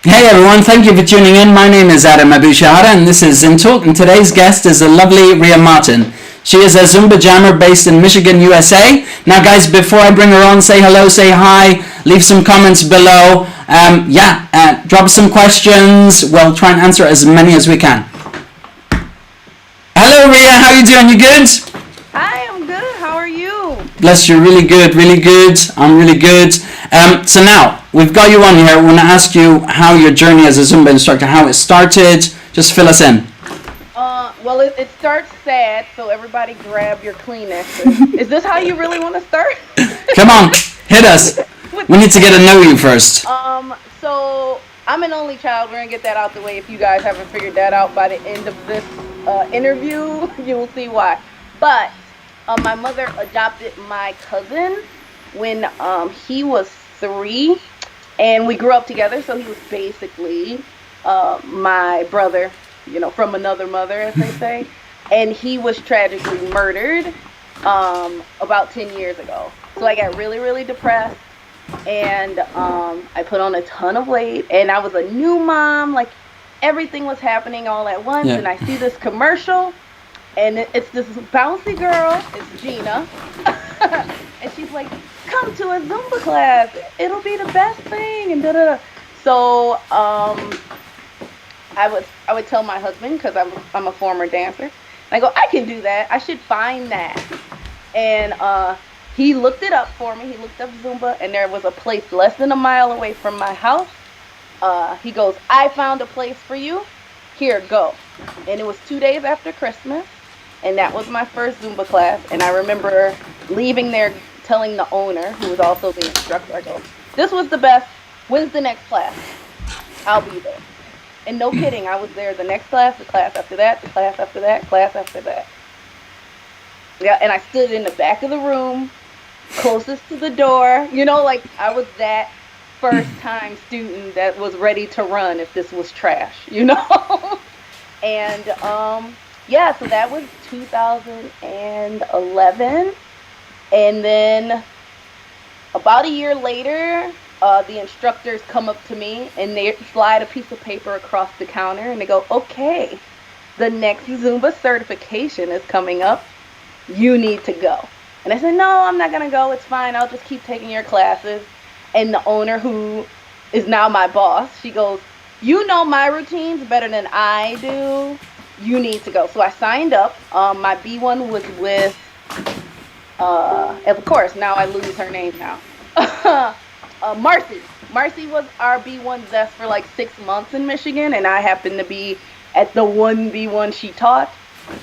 Hey everyone, thank you for tuning in. My name is Adam Abou-Shehada and this is ZIN Talk, and today's guest is the lovely Rhea Martin. She is a Zumba jammer based in Michigan, USA. Now guys, before I bring her on, say hello, say hi, leave some comments below. Drop some questions. We'll try and answer as many as we can. Hello Rhea, how are you doing? You good? Hi, I'm good. How are you? Bless you, really good, really good. I'm really good. So now, we've got you on here. I want to ask you how your journey as a Zumba instructor, how it started. Just fill us in. Well, it starts sad, so everybody grab your Kleenexes. Is this how you really want to start? Come on, hit us. We need to get to know you first. So I'm an only child. We're going to get that out the way. If you guys haven't figured that out by the end of this interview, you will see why. But my mother adopted my cousin when he was 3, and we grew up together, so he was basically my brother, you know, from another mother, as they say. And he was tragically murdered about 10 years ago. So I got really, really depressed, and I put on a ton of weight, and I was a new mom, like everything was happening all at once. And I see this commercial, and it's this bouncy girl, it's Gina, and she's like, come to a Zumba class, it'll be the best thing, and da-da-da. So I would tell my husband, because I'm a former dancer, and I go, I can do that, I should find that. And he looked it up for me. He looked up Zumba, and there was a place less than a mile away from my house. He goes, I found a place for you, here, go. And it was 2 days after Christmas, and that was my first Zumba class. And I remember leaving there telling the owner, who was also the instructor, I go, this was the best, when's the next class? I'll be there. And no kidding, I was there the next class, the class after that, the class after that, class after that. Yeah, and I stood in the back of the room, closest to the door, you know, like I was that first time student that was ready to run if this was trash, you know. And yeah, so that was 2011. And then about a year later, the instructors come up to me and they slide a piece of paper across the counter and they go, okay, the next Zumba certification is coming up, you need to go. And I said, no, I'm not going to go, it's fine, I'll just keep taking your classes. And the owner, who is now my boss, she goes, you know my routines better than I do, you need to go. So I signed up. My B1 was with, of course, now I lose her name now, Marcy. Marcy was our B1 Zest for like 6 months in Michigan, and I happened to be at the one B1 she taught.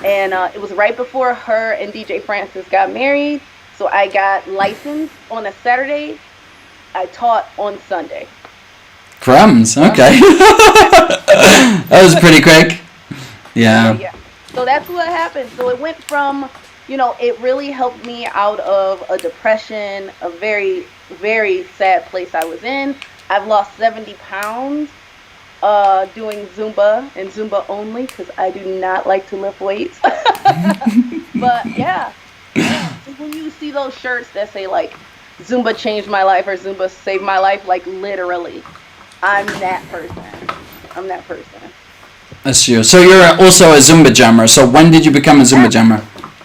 And it was right before her and DJ Francis got married. So I got licensed on a Saturday. I taught on Sunday. Crumbs. Okay. That was pretty quick. Yeah. So that's what happened. So it went from, it really helped me out of a depression, a very, very sad place I was in. I've lost 70 pounds doing Zumba and Zumba only because I do not like to lift weights. But yeah, when you see those shirts that say like Zumba changed my life or Zumba saved my life, like literally, I'm that person. That's you. So you're also a Zumba jammer. So when did you become a Zumba jammer?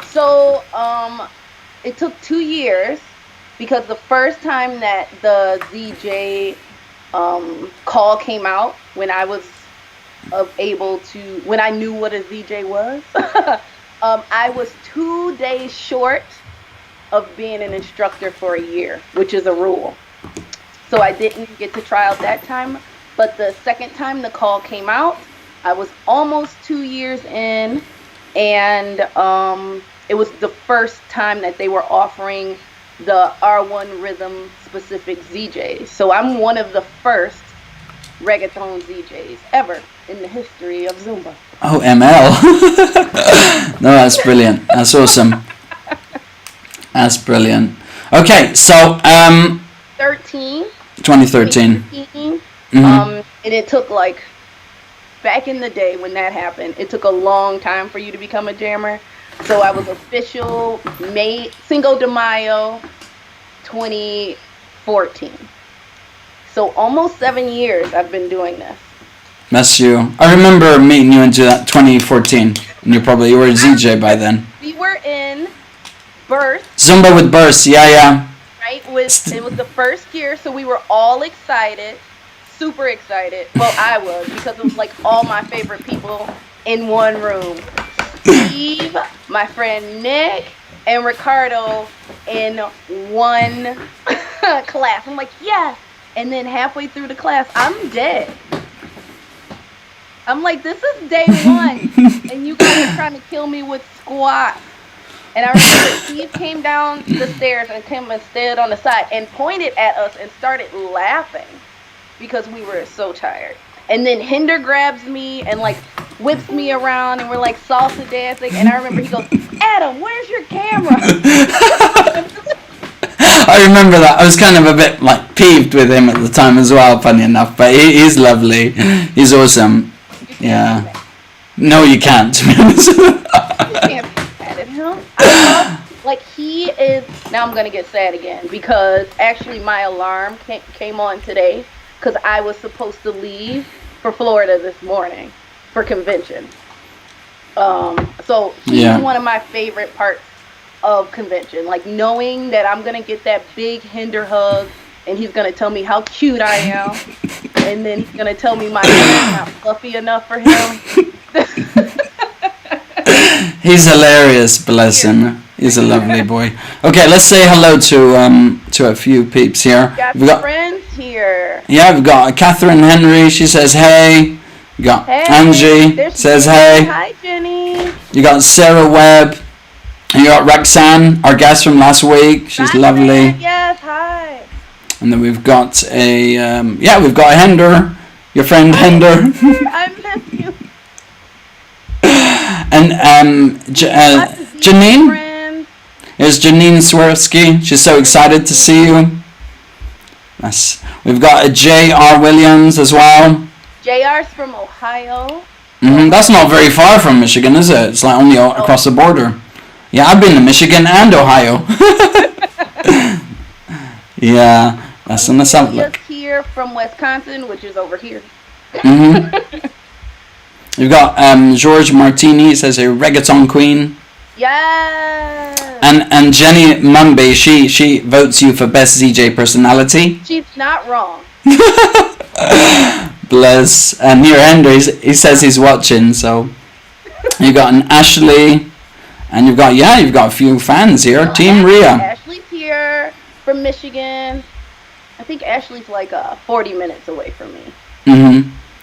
So it took 2 years because the first time that the ZJ call came out, when I was when I knew what a ZJ was, I was 2 days short of being an instructor for a year, which is a rule. So I didn't get to try out that time. But the second time the call came out, I was almost 2 years in, and it was the first time that they were offering the R1 rhythm specific ZJs. So I'm one of the first reggaeton ZJs ever in the history of Zumba. Oh, ML. No, that's brilliant. That's awesome. That's brilliant. Okay, so 2013. And it took back in the day when that happened, it took a long time for you to become a jammer. So I was official Cinco de Mayo 2014. So almost 7 years I've been doing this. That's you. I remember meeting you in 2014, and you were a ZJ by then. We were in Burst. Zumba with Burst, yeah. Right, it was the first year, so we were all excited, super excited. Well, I was, because it was like all my favorite people in one room. Steve, my friend Nick, and Ricardo in one class. I'm like, yes. And then halfway through the class, I'm dead. I'm like, this is day one, and you guys are trying to kill me with squats. And I remember Steve came down the stairs and came and stood on the side and pointed at us and started laughing because we were so tired. And then Hinder grabs me and whips me around, and we're salsa dancing. And I remember he goes, "Adam, where's your camera?" I remember that. I was kind of a bit peeved with him at the time as well, funny enough. But he's lovely. He's awesome. Yeah. No, you can't, to be honest. You can't be mad at him. He is. Now I'm gonna get sad again because actually my alarm came on today because I was supposed to leave for Florida this morning for convention. So he's one of my favorite parts of convention, knowing that I'm gonna get that big Hinder hug, and he's gonna tell me how cute I am, and then he's gonna tell me my hair is not fluffy enough for him. He's hilarious, bless him. He's a lovely boy. Okay, let's say hello to a few peeps here. We've got friends here. Yeah, we've got Catherine Henry. She says hey. We got Angie says hey. Hi, Jenny. You got Sarah Webb. And you got Roxanne, our guest from last week. She's lovely. Yes, hi. And then we've got we've got Hinder, your friend Hinder. I miss you. And Janine. Here's Janine Swirsky. She's so excited to see you. Yes. We've got a J.R. Williams as well. J.R.'s from Ohio. That's not very far from Michigan, is it? It's only across the border. Yeah, I've been to Michigan and Ohio. Yeah, let's have a look. Just here from Wisconsin, which is over here. You've got George Martini, says a reggaeton queen. Yes. And Jenny Mumby, she votes you for best ZJ personality. She's not wrong. Bless. And here Henry, he says he's watching. So you got an Ashley, and you've got a few fans here. Team Rhea. Ashley's here from Michigan. I think Ashley's like 40 minutes away from me.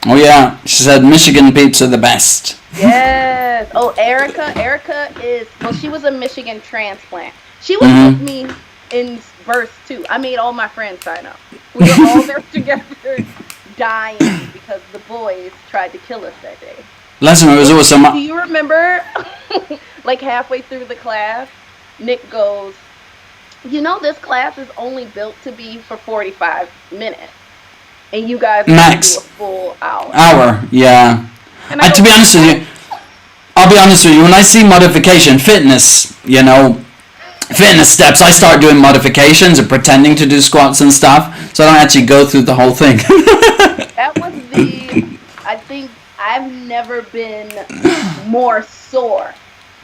Oh yeah, she said Michigan peeps are the best. Yes. Oh, Erica is, well, she was a Michigan transplant. She was with me in birth too. I made all my friends sign up. We were all there together, dying because the boys tried to kill us that day. Listen, it was awesome. Do you remember, like halfway through the class, Nick goes, you know, this class is only built to be for 45 minutes. And you guys max do a full hour. Yeah. And to be honest with you, I'll be honest with you, when I see modification, fitness, you know, fitness steps, I start doing modifications and pretending to do squats and stuff, so I don't actually go through the whole thing. That was I think I've never been more sore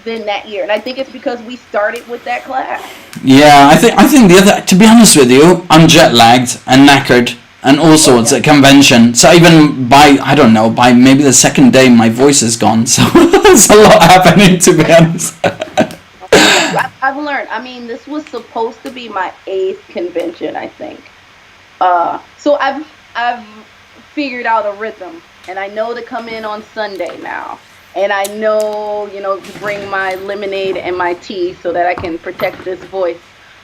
than that year. And I think it's because we started with that class. Yeah, I think the other, to be honest with you, I'm jet lagged and knackered and all sorts at convention. So even by maybe the second day, my voice is gone. So there's a lot happening, to be honest. I've learned. I mean, this was supposed to be my 8th convention, I think. So I've figured out a rhythm, and I know to come in on Sunday now. And I know, you know, to bring my lemonade and my tea so that I can protect this voice.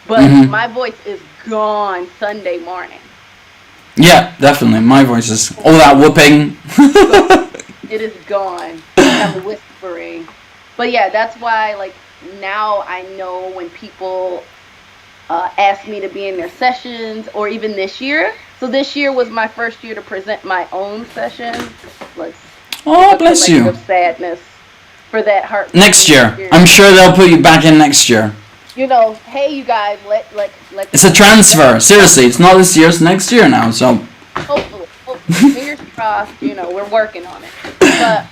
But my voice is gone Sunday morning. Yeah, definitely. My voice is all that whooping. It is gone. I'm whispering. But yeah, that's why, like, now I know when people ask me to be in their sessions, or even this year. So this year was my first year to present my own session. Oh, bless you. Of sadness for that heart. Next year. I'm sure they'll put you back in next year. You know, hey, you guys, let's. It's a transfer. Seriously, it's not this year, it's next year now, so. Hopefully, fingers crossed, you know, we're working on it. But,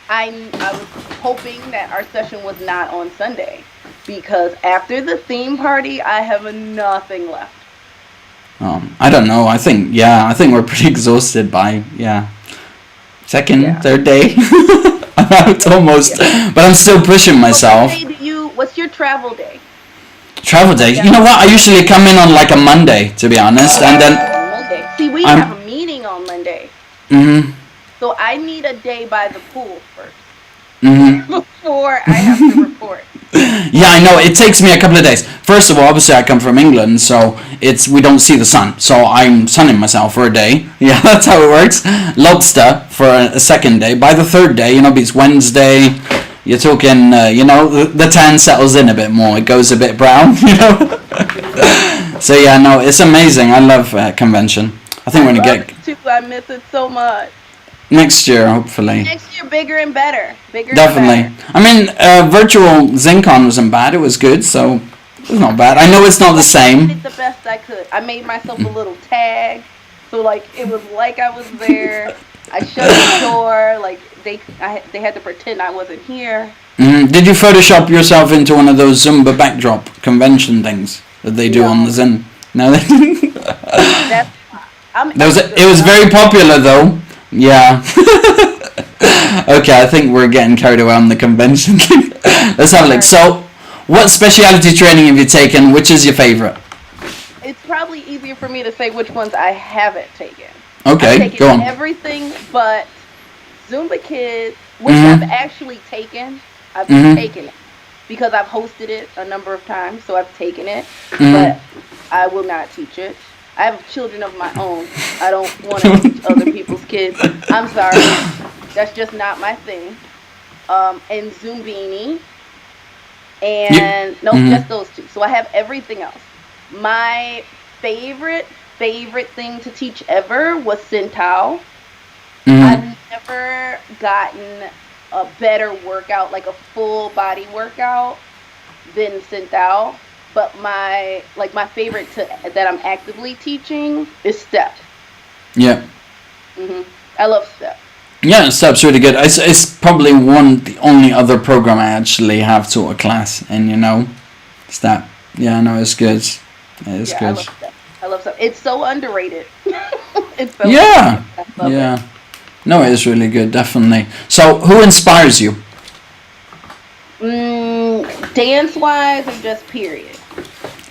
I was hoping that our session was not on Sunday, because after the theme party, I have nothing left. I don't know. I think we're pretty exhausted by, second, third day. I'm out almost, but I'm still pushing myself. What's your travel day? Travel day? You know what? I usually come in on like a Monday, to be honest, and then. Monday. See, we have a meeting on Monday. So I need a day by the pool first. Before I have to report. Yeah, I know. It takes me a couple of days. First of all, obviously I come from England, so we don't see the sun. So I'm sunning myself for a day. Yeah, that's how it works. Lobster for a second day. By the third day, you know, it's Wednesday. You're talking, you know, the tan settles in a bit more. It goes a bit brown, you know. So yeah, no, it's amazing. I love convention. I think we're gonna get. I miss it so much. Next year, hopefully. Next year, bigger and better. Definitely. And better. I mean, virtual ZinCon wasn't bad. It was good, so it was not bad. I know it's not the same. I did the best I could. I made myself a little tag, so like it was like I was there. I shut the door. Like they had to pretend I wasn't here. Did you Photoshop yourself into one of those Zumba backdrop convention things that they do on the ZIN? No, they didn't. It was very popular though. Yeah. Okay, I think we're getting carried away on the convention thing. Let's have a look. So, what specialty training have you taken? Which is your favorite? It's probably easier for me to say which ones I haven't taken. Okay, go on. Everything but Zumba Kids, which I've actually taken. I've taken it because I've hosted it a number of times, so I've taken it, but I will not teach it. I have children of my own. I don't want to teach other people's kids. I'm sorry. That's just not my thing. And Zumbini. And just those two. So I have everything else. My favorite thing to teach ever was Sintao. I've never gotten a better workout, like a full body workout, than Sintao. But my favorite that I'm actively teaching is Step. Yeah. I love Step. Yeah, Step's really good. It's probably the only other program I actually have taught a class in, you know. Step. Yeah, no, it's good. It is good. I love Step. It's so underrated. It's so underrated. I love it. No, it is really good, definitely. So, who inspires you? Dance-wise or just period?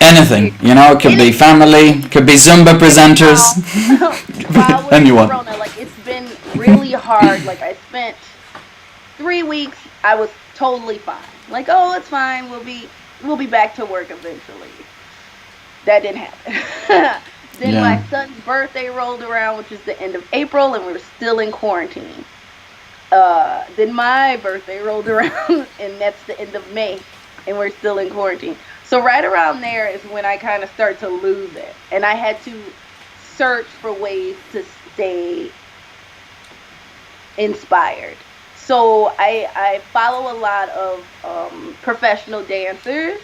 Anything, you know, it could be family, could be Zumba presenters, While with anyone. Corona, like it's been really hard. Like I spent 3 weeks, I was totally fine. Like, oh, it's fine. We'll be back to work eventually. That didn't happen. Then Yeah. my son's birthday rolled around, which is the end of April, and we were still in quarantine. Then my birthday rolled around, and that's the end of May, and we're still in quarantine. So right around there is when I kind of start to lose it, and I had to search for ways to stay inspired. So I follow a lot of professional dancers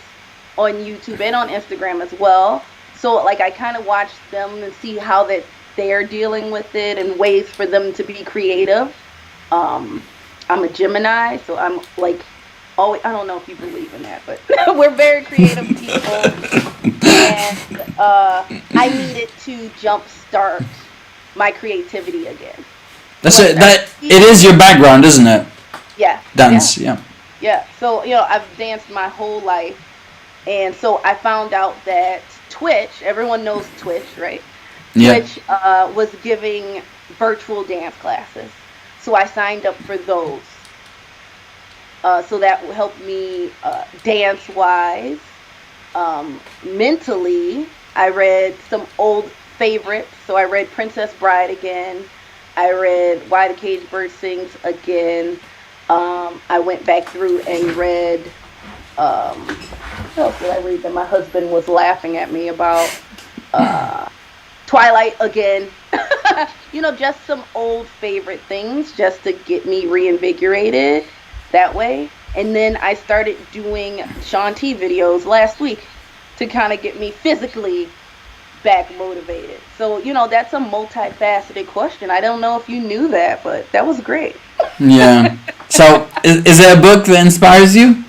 on YouTube and on Instagram as well. So like I kind of watch them and see how that they're dealing with it and ways for them to be creative. I'm a Gemini, so I'm like always, I don't know if you believe in that, but we're very creative people, and I needed to jumpstart my creativity again. That's But it. That it is your background, isn't it? Yeah. Dance. Yeah. Yeah. So, I've danced my whole life. And so I found out that Twitch, everyone knows Twitch, right? Yeah. Twitch was giving virtual dance classes. So I signed up for those. So that will help me dance-wise. Mentally, I read some old favorites. So I read Princess Bride again. I read Why the Caged Bird Sings again. I went back through and read, what else did I read that my husband was laughing at me about? Twilight again. Just some old favorite things just to get me reinvigorated that way. And then I started doing Shanti videos last week to kind of get me physically back motivated. So, that's a multifaceted question. I don't know if you knew that, but that was great. Yeah. So, is there a book that inspires you?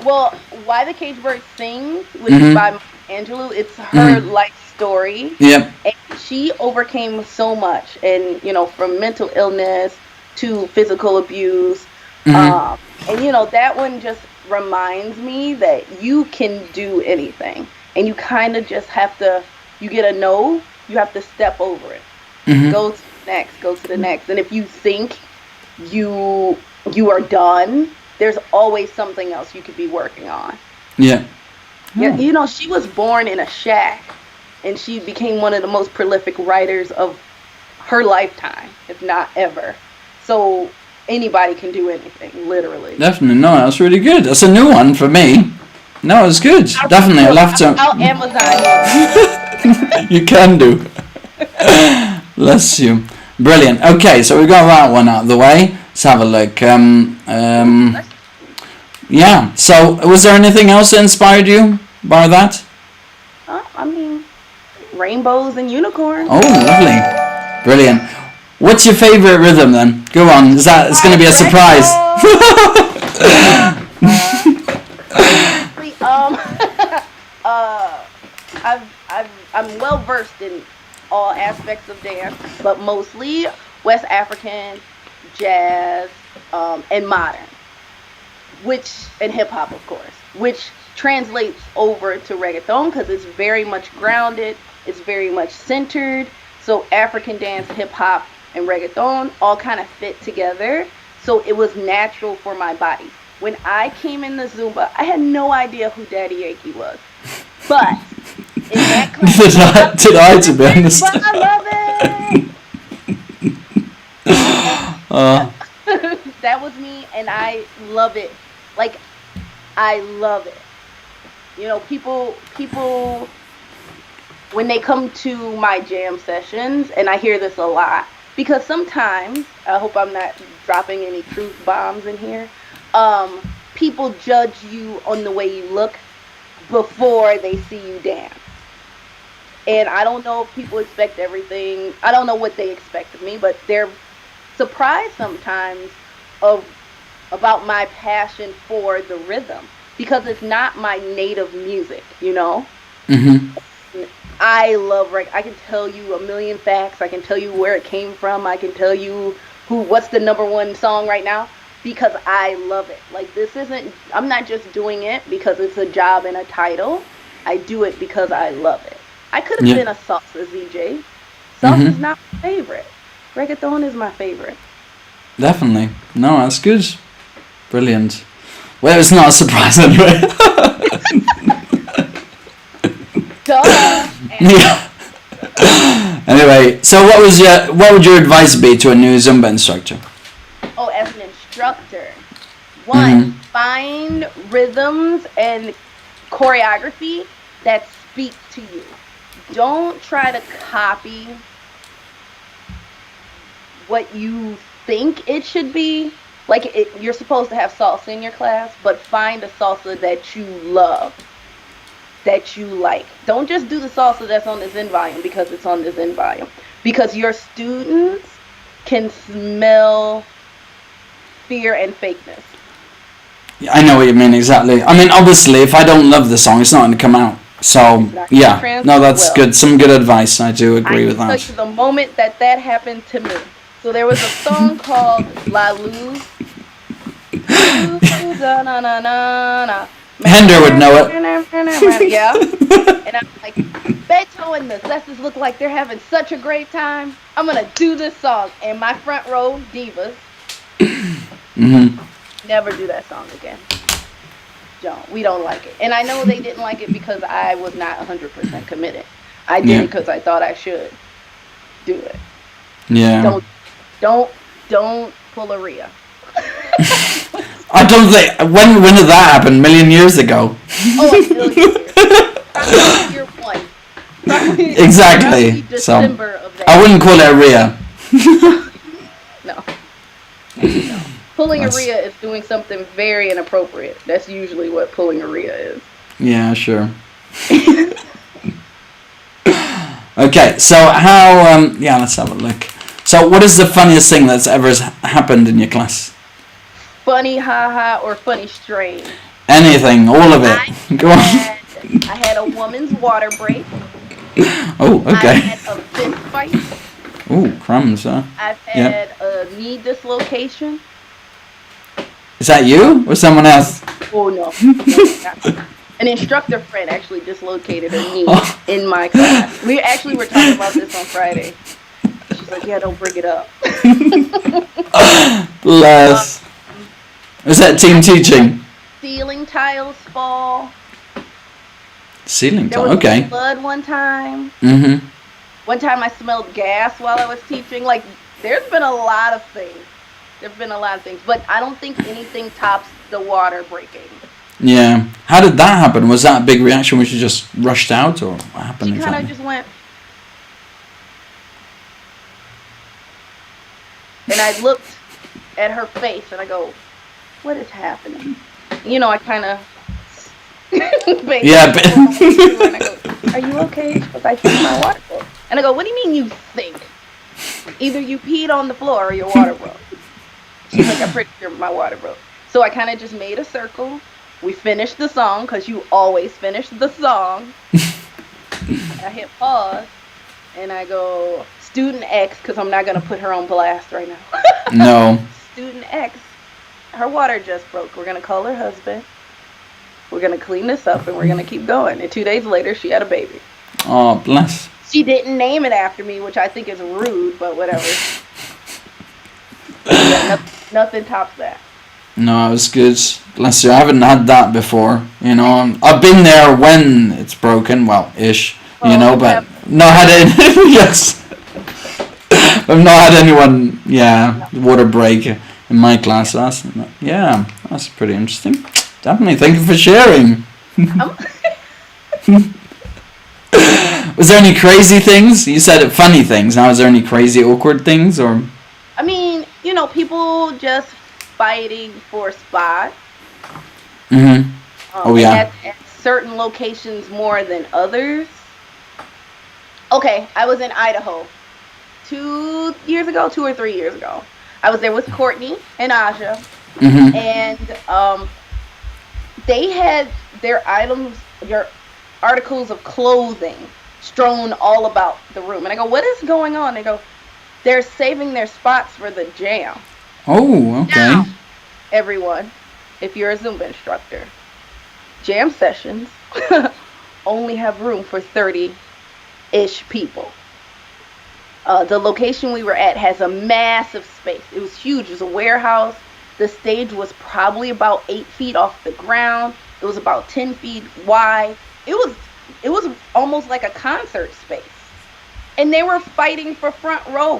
Well, Why the Caged Bird Sings, which is by Maya Angelou, it's her life story. Yep. And she overcame so much, and from mental illness to physical abuse. And that one just reminds me that you can do anything, and you kind of just have to. You get a no, you have to step over it. Go to the next, go to the next. And if you think you are done, there's always something else you could be working on. Yeah. Yeah, she was born in a shack, and she became one of the most prolific writers of her lifetime, if not ever. So anybody can do anything, literally. Definitely. No, that's really good. That's a new one for me. No, it's good. Definitely. I'll have to. I'll Amazon you. You can do. Bless you. Brilliant. Okay, so we got that one out of the way. Let's have a look. Yeah. So, was there anything else that inspired you by that? Rainbows and unicorns. Oh, lovely. Brilliant. What's your favorite rhythm then? Go on. It's going to be a surprise. I'm well versed in all aspects of dance, but mostly West African, jazz, and modern, and hip hop, of course, which translates over to reggaeton because it's very much grounded, it's very much centered. So African dance, hip hop, and reggaeton all kind of fit together. So it was natural for my body. When I came in the Zumba, I had no idea who Daddy Yankee was. But in that class, did I, to be honest? But I love it. That was me, and I love it. Like, I love it. People when they come to my jam sessions, and I hear this a lot, because sometimes, I hope I'm not dropping any truth bombs in here, people judge you on the way you look before they see you dance. And I don't know if people expect everything. I don't know what they expect of me, but they're surprised sometimes about my passion for the rhythm, because it's not my native music, I love I can tell you a million facts. I can tell you where it came from. I can tell you what's the number one song right now. because I love it. Like, this isn't, I'm not just doing it because it's a job and a title. I do it because I love it. I could have been a salsa ZJ. Salsa is not my favorite. Reggaeton is my favorite. Definitely. No, that's good. Brilliant. Well, it's not a surprise anyway. Duh. Yeah. Anyway, so what would your advice be to a new Zumba instructor? Oh, as an instructor, one, find rhythms and choreography that speak to you. Don't try to copy what you think it should be. Like, you're supposed to have salsa in your class, but find a salsa that you love, that you like. Don't just do the salsa that's on the ZIN volume because it's on the ZIN volume. Because your students can smell fear and fakeness. I know what you mean, exactly. I mean, obviously, if I don't love the song, it's not going to come out. So, yeah. No, that's good. Some good advice. I do agree with that. I can tell you the moment that happened to me. So there was a song called La Luz. Hender would know it. Yeah. And I'm like, Beethoven and the Zestas look like they're having such a great time. I'm going to do this song. And my front row divas, never do that song again. We don't like it. And I know they didn't like it because I was not 100% committed. I did it because I thought I should do it. Yeah. Don't pull a Rhea. I don't think. When did that happen? A million years ago. Oh, a million years. Probably year one. Exactly. December of that. I wouldn't call it a Rhea. No. Pulling a Rhea is doing something very inappropriate. That's usually what pulling a Rhea is. Yeah, sure. Okay, so how? Let's have a look. So, what is the funniest thing that's ever happened in your class? Funny, haha, or funny strain? Anything, all of it. Go on. I had a woman's water break. Oh, okay. I had a fist fight. Oh, crumbs, huh? I've had a knee dislocation. Is that you or someone else? Oh, no. An instructor friend actually dislocated her knee in my class. We actually were talking about this on Friday. She's like, yeah, don't bring it up. Bless. Was that team teaching? Ceiling tiles fall. Ceiling There tile, was okay. blood one time. Mm-hmm. One time I smelled gas while I was teaching. Like, there's been a lot of things. But I don't think anything tops the water breaking. Yeah. How did that happen? Was that a big reaction when she just rushed out, or what happened? She kind of just went. And I looked at her face and I go, what is happening? You know, I kind of. Yeah, but. And I go, are you okay? Because I think my water broke. And I go, what do you mean you think? Either you peed on the floor or your water broke. She's like, I'm pretty sure my water broke. So I kind of just made a circle. We finished the song, because you always finish the song. I hit pause, and I go, Student X, because I'm not going to put her on blast right now. No. Student X, her water just broke. We're going to call her husband. We're going to clean this up, and we're going to keep going. And 2 days later, she had a baby. Oh, bless. She didn't name it after me, which I think is rude, but whatever. Yeah, nothing tops that. No, it was good. Bless you. I haven't had that before. You know, I've been there when it's broken. Well, ish. You know, but not had it. Yes. I've not had anyone. Yeah, water break in my class. So that's pretty interesting. Definitely. Thank you for sharing. Was there any crazy things? You said funny things. Now, is there any crazy awkward things or? I mean, you know, people just fighting for spots. Mm-hmm. At certain locations more than others. Okay, I was in Idaho 2 or 3 years ago. I was there with Courtney and Aja. Mm-hmm. And they had their articles of clothing strewn all about the room. And I go, what is going on? They go, they're saving their spots for the jam. Oh, okay. Now, everyone, if you're a Zumba instructor, jam sessions only have room for 30-ish people. The location we were at has a massive space. It was huge. It was a warehouse. The stage was probably about 8 feet off the ground. It was about 10 feet wide. It was almost like a concert space. And they were fighting for front row.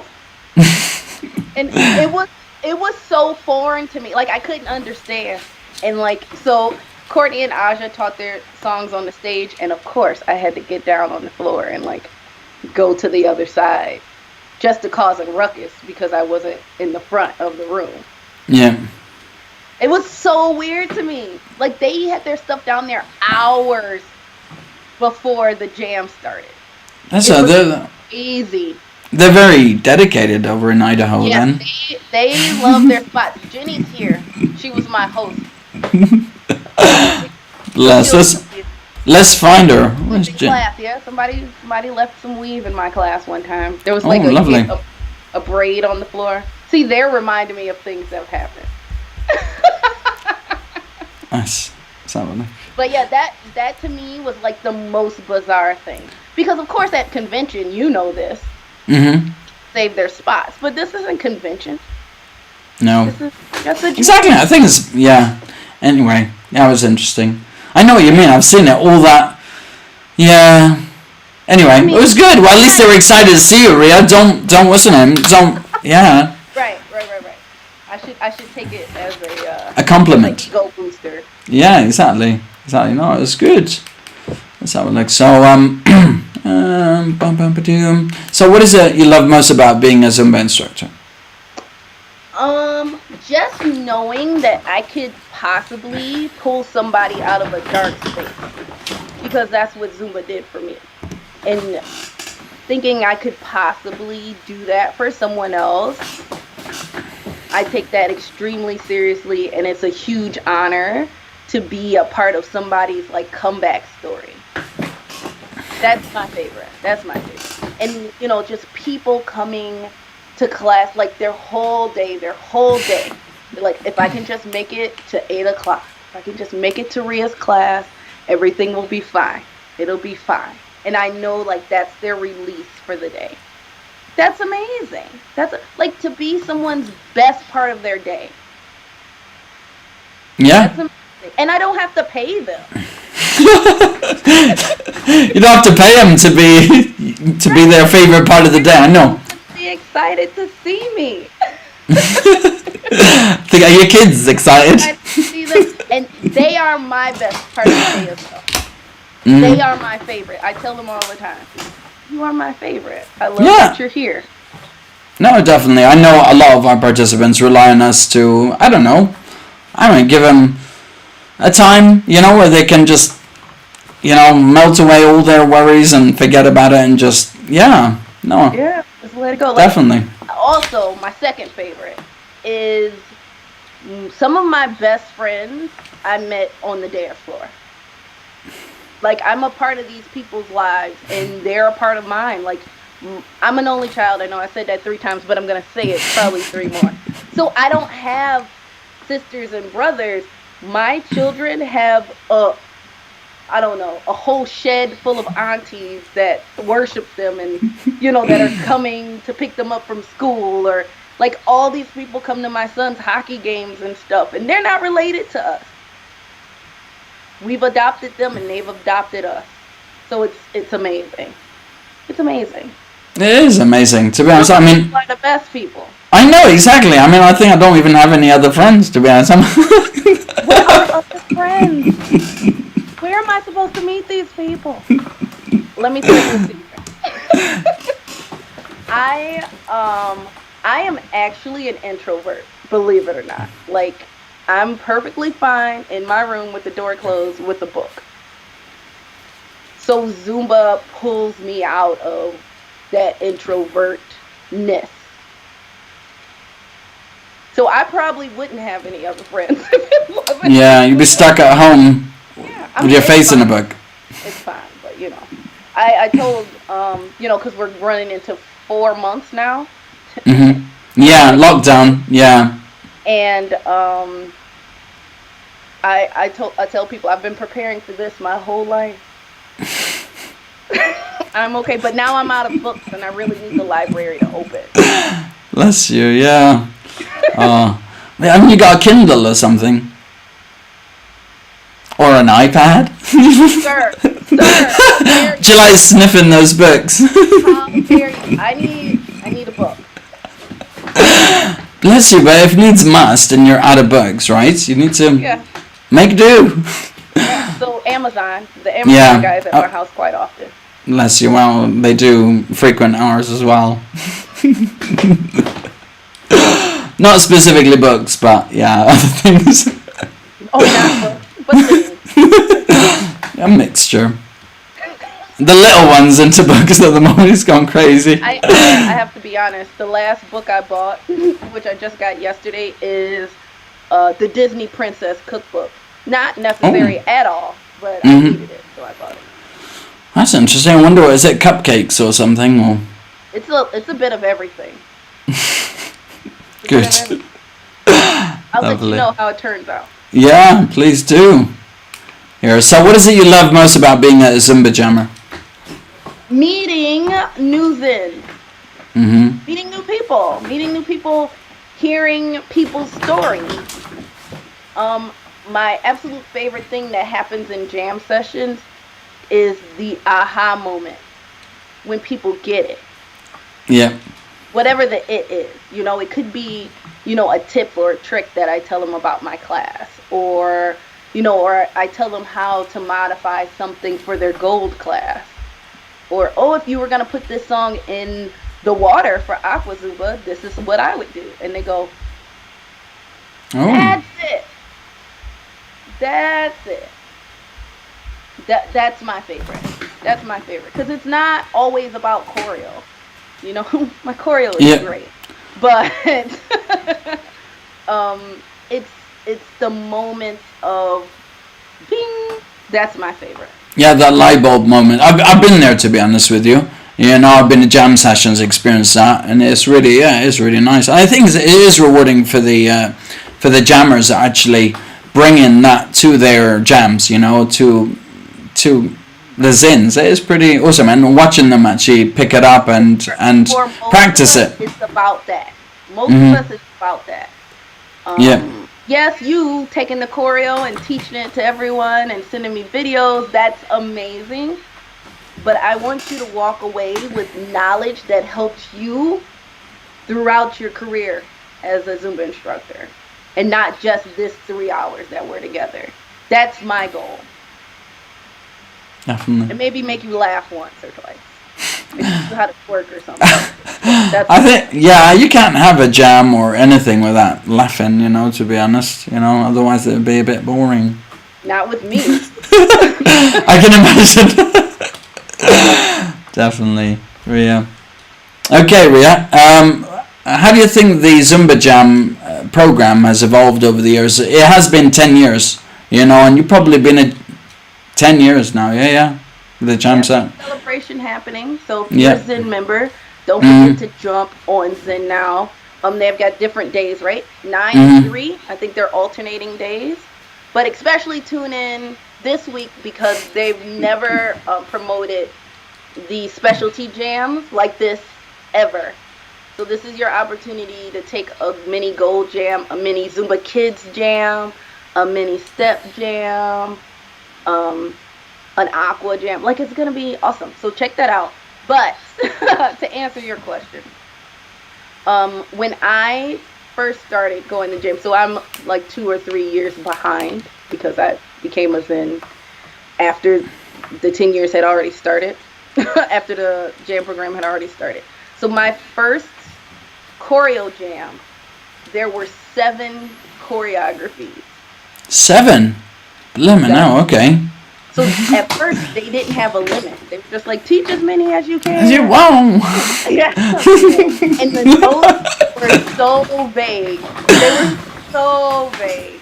And it was so foreign to me. Like, I couldn't understand. And like, so Courtney and Aja taught their songs on the stage, and of course I had to get down on the floor and like go to the other side just to cause a ruckus because I wasn't in the front of the room. Yeah. It was so weird to me. Like, they had their stuff down there hours before the jam started. They're easy. They're very dedicated over in Idaho, yeah, then. They love their spots. Jenny's here. She was my host. Let's find her. Where's Jen? Class, yeah. Somebody left some weave in my class one time. There was like a braid on the floor. See, they're reminding me of things that have happened. Nice. But yeah, that to me was like the most bizarre thing. Because of course at convention, you know this. Mm-hmm. Save their spots. But this isn't convention. No. This is just a exactly. I think it's, yeah. Anyway, that was interesting. I know what you mean. I've seen it. All that. Yeah. Anyway, I mean, it was good. Well, at least they were excited to see you, Rhea. Don't what's her name? Yeah. Right. I should take it as a compliment. Go booster. Yeah, exactly. No, it was good. Let's have a look. So, so what is it you love most about being a Zumba instructor? Just knowing that I could possibly pull somebody out of a dark space, because that's what Zumba did for me, and thinking I could possibly do that for someone else, I take that extremely seriously, and it's a huge honor to be a part of somebody's like comeback story. That's my favorite. And you know, just people coming to class, like their whole day. Like, if I can just make it to 8 o'clock, if I can just make it to Rhea's class, everything will be fine. It'll be fine. And I know like that's their release for the day. That's amazing. Like to be someone's best part of their day. Yeah. That's amazing. And I don't have to pay them. You don't have to pay them to be their favorite part of the day. I know. Be excited to see me. Are your kids excited? See them, and they are my best part of the day as well. Mm. They are my favorite. I tell them all the time, you are my favorite. I love that you're here. No, definitely. I know a lot of our participants rely on us to, give them a time, where they can just, melt away all their worries and forget about it and just, Yeah, just let it go. Definitely. Also, my second favorite is some of my best friends I met on the dance floor. Like, I'm a part of these people's lives, and they're a part of mine. Like, I'm an only child. I know I said that 3 times, but I'm going to say it probably 3 more. So I don't have sisters and brothers. My children have a whole shed full of aunties that worship them and, that are coming to pick them up from school, or like all these people come to my son's hockey games and stuff, and they're not related to us. We've adopted them and they've adopted us. So it's amazing. It's amazing. It is amazing, to be honest. I mean, are the best people. I know, exactly. I mean, I think I don't even have any other friends, to be honest. Where are other friends? Where am I supposed to meet these people? Let me tell you a secret. I am actually an introvert, believe it or not. Like, I'm perfectly fine in my room with the door closed with a book. So Zumba pulls me out of that introvertness. So I probably wouldn't have any other friends if it wasn't. Yeah, you'd be stuck at home with your face in a book. It's fine, but I told, because we're running into 4 months now. Mm-hmm. Yeah, lockdown, yeah. And I tell people I've been preparing for this my whole life. I'm okay, but now I'm out of books and I really need the library to open. Bless you, yeah. Haven't you got a Kindle or something? Or an iPad? Sir, do you like sniffing those books? I need a book. Bless you, but if needs must and you're out of books, right? You need to make do. Yeah, so the Amazon guys at my house quite often. Bless you, well, they do frequent hours as well. Not specifically books, but yeah, other things. Oh, not books, but things. A mixture. The little ones into books at the moment. It's gone crazy. I have to be honest. The last book I bought, which I just got yesterday, is the Disney Princess Cookbook. Not necessary at all, but I needed it, so I bought it. That's interesting. I wonder, is it cupcakes or something? Or it's a bit of everything. Good. I'll let you know how it turns out. Yeah, please do. Here. So, what is it you love most about being a Zumba jammer? Meeting new ZIN. Mm-hmm. Meeting new people, hearing people's stories. My absolute favorite thing that happens in jam sessions is the aha moment when people get it. Yeah. Whatever the it is, it could be, a tip or a trick that I tell them about my class, or I tell them how to modify something for their gold class, or if you were gonna put this song in the water for Aqua Zumba, this is what I would do, and they go, that's it. That's my favorite. That's my favorite because it's not always about choreo. My choreo is great, but it's the moments of bing. That's my favorite. Yeah, that light bulb moment. I've been there, to be honest with you. I've been to jam sessions, experienced that, and it's really nice. I think it is rewarding for the jammers that actually bringing that to their jams, to the ZINs. It is pretty awesome, and watching them actually pick it up and practice it. It's about that. Most of us, it's about that. Yes, you taking the choreo and teaching it to everyone and sending me videos, that's amazing. But I want you to walk away with knowledge that helps you throughout your career as a Zumba instructor. And not just this 3 hours that we're together. That's my goal. Definitely. And maybe make you laugh once or twice. Maybe teach you how to twerk or something. I think, you can't have a jam or anything without laughing, to be honest. Otherwise it would be a bit boring. Not with me. I can imagine. Definitely. Ria. Okay, Ria. How do you think the Zumba Jam program has evolved over the years? It has been 10 years, and you've probably been 10 years now, the jam set. Celebration happening, so if you're a ZIN member, don't forget to jump on ZIN now. They've got different days, right? 9 and 3, I think they're alternating days. But especially tune in this week because they've never promoted the specialty jams like this ever. So this is your opportunity to take a mini gold jam, a mini Zumba Kids jam, a mini step jam, an aqua jam. Like, it's going to be awesome. So check that out. But to answer your question, when I first started going to gym, so I'm like 2 or 3 years behind because I became a ZIN after the 10 years had already started, after the jam program had already started. So my first choreo jam, there were 7 choreographies. 7? Blimey, okay. So at first they didn't have a limit. They were just like, teach as many as you can. Wow. Yeah. And the notes were so vague. They were so vague.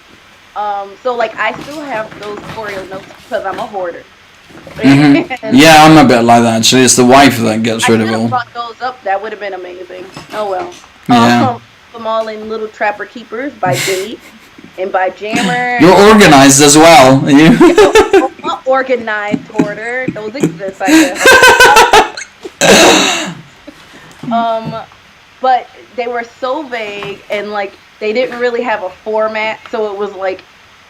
So like I still have those choreo notes because I'm a hoarder. Yeah, I'm a bit like that actually. It's the wife that gets rid of it all. I brought those up. That would have been amazing. Oh well. Yeah. Them all in Little Trapper Keepers by Dave. And by jammer, You're organized as well. I'm not organized order. Those exist, I guess. But they were so vague and like they didn't really have a format, so it was like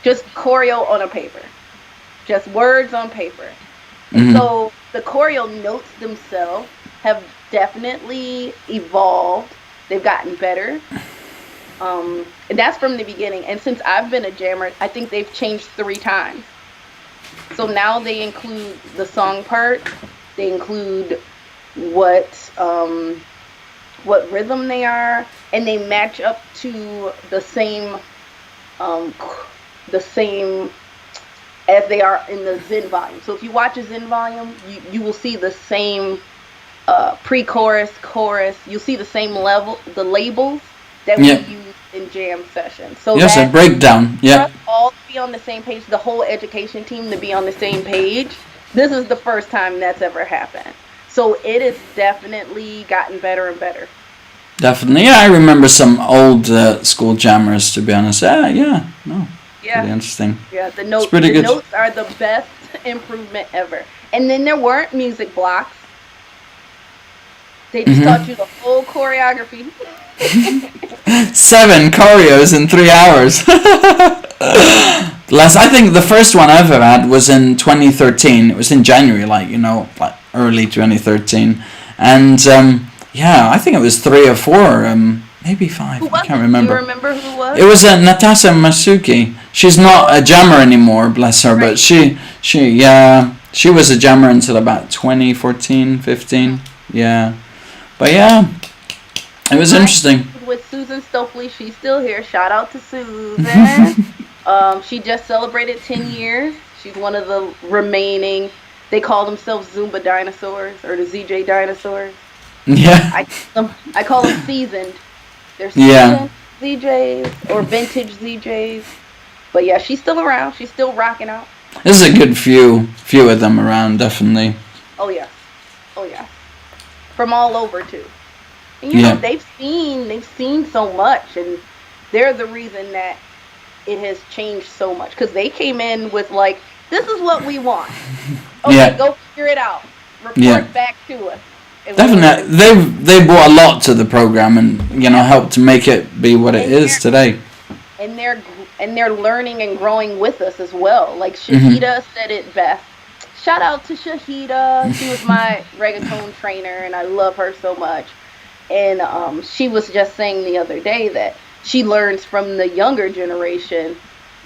just choreo on a paper, just words on paper. And so the choreo notes themselves have definitely evolved. They've gotten better. And that's from the beginning. And since I've been a jammer, I think they've changed 3 times. So now they include the song part. They include what rhythm they are, and they match up to the same as they are in the ZIN volume. So if you watch a ZIN volume, you will see the same pre-chorus, chorus. You'll see the same the labels that we use in jam sessions. So yes, a breakdown. Yeah. For us all to be on the same page, the whole education team to be on the same page. This is the first time that's ever happened. So it has definitely gotten better and better. Definitely. Yeah, I remember some old school jammers, to be honest. Yeah. Pretty interesting. Yeah, the notes are the best improvement ever. And then there weren't music blocks. They just taught you the whole choreography. 7 choreos in 3 hours. I think the first one I ever had was in 2013. It was in January, like early 2013. And I think it was 3 or 4, maybe 5. I can't remember. Do you remember who it was? It was Natasha Masuki. She's not a jammer anymore, bless her, but she was a jammer until about 2014, 15. Yeah. But yeah, it was interesting. With Susan Stokely, she's still here. Shout out to Susan. She just celebrated 10 years. She's one of the remaining. They call themselves Zumba dinosaurs or the ZJ dinosaurs. Yeah. I call them seasoned. They're seasoned ZJs or vintage ZJs. But yeah, she's still around. She's still rocking out. There's a good few of them around, definitely. Oh yeah. From all over too. And you know, they've seen so much, and they're the reason that it has changed so much, because they came in with like, this is what we want. Okay, go figure it out. Report back to us. Definitely, they brought a lot to the program, and helped to make it be what it is today. And they're learning and growing with us as well. Like Shahida said it best. Shout out to Shahida. She was my reggaeton trainer, and I love her so much. And she was just saying the other day that she learns from the younger generation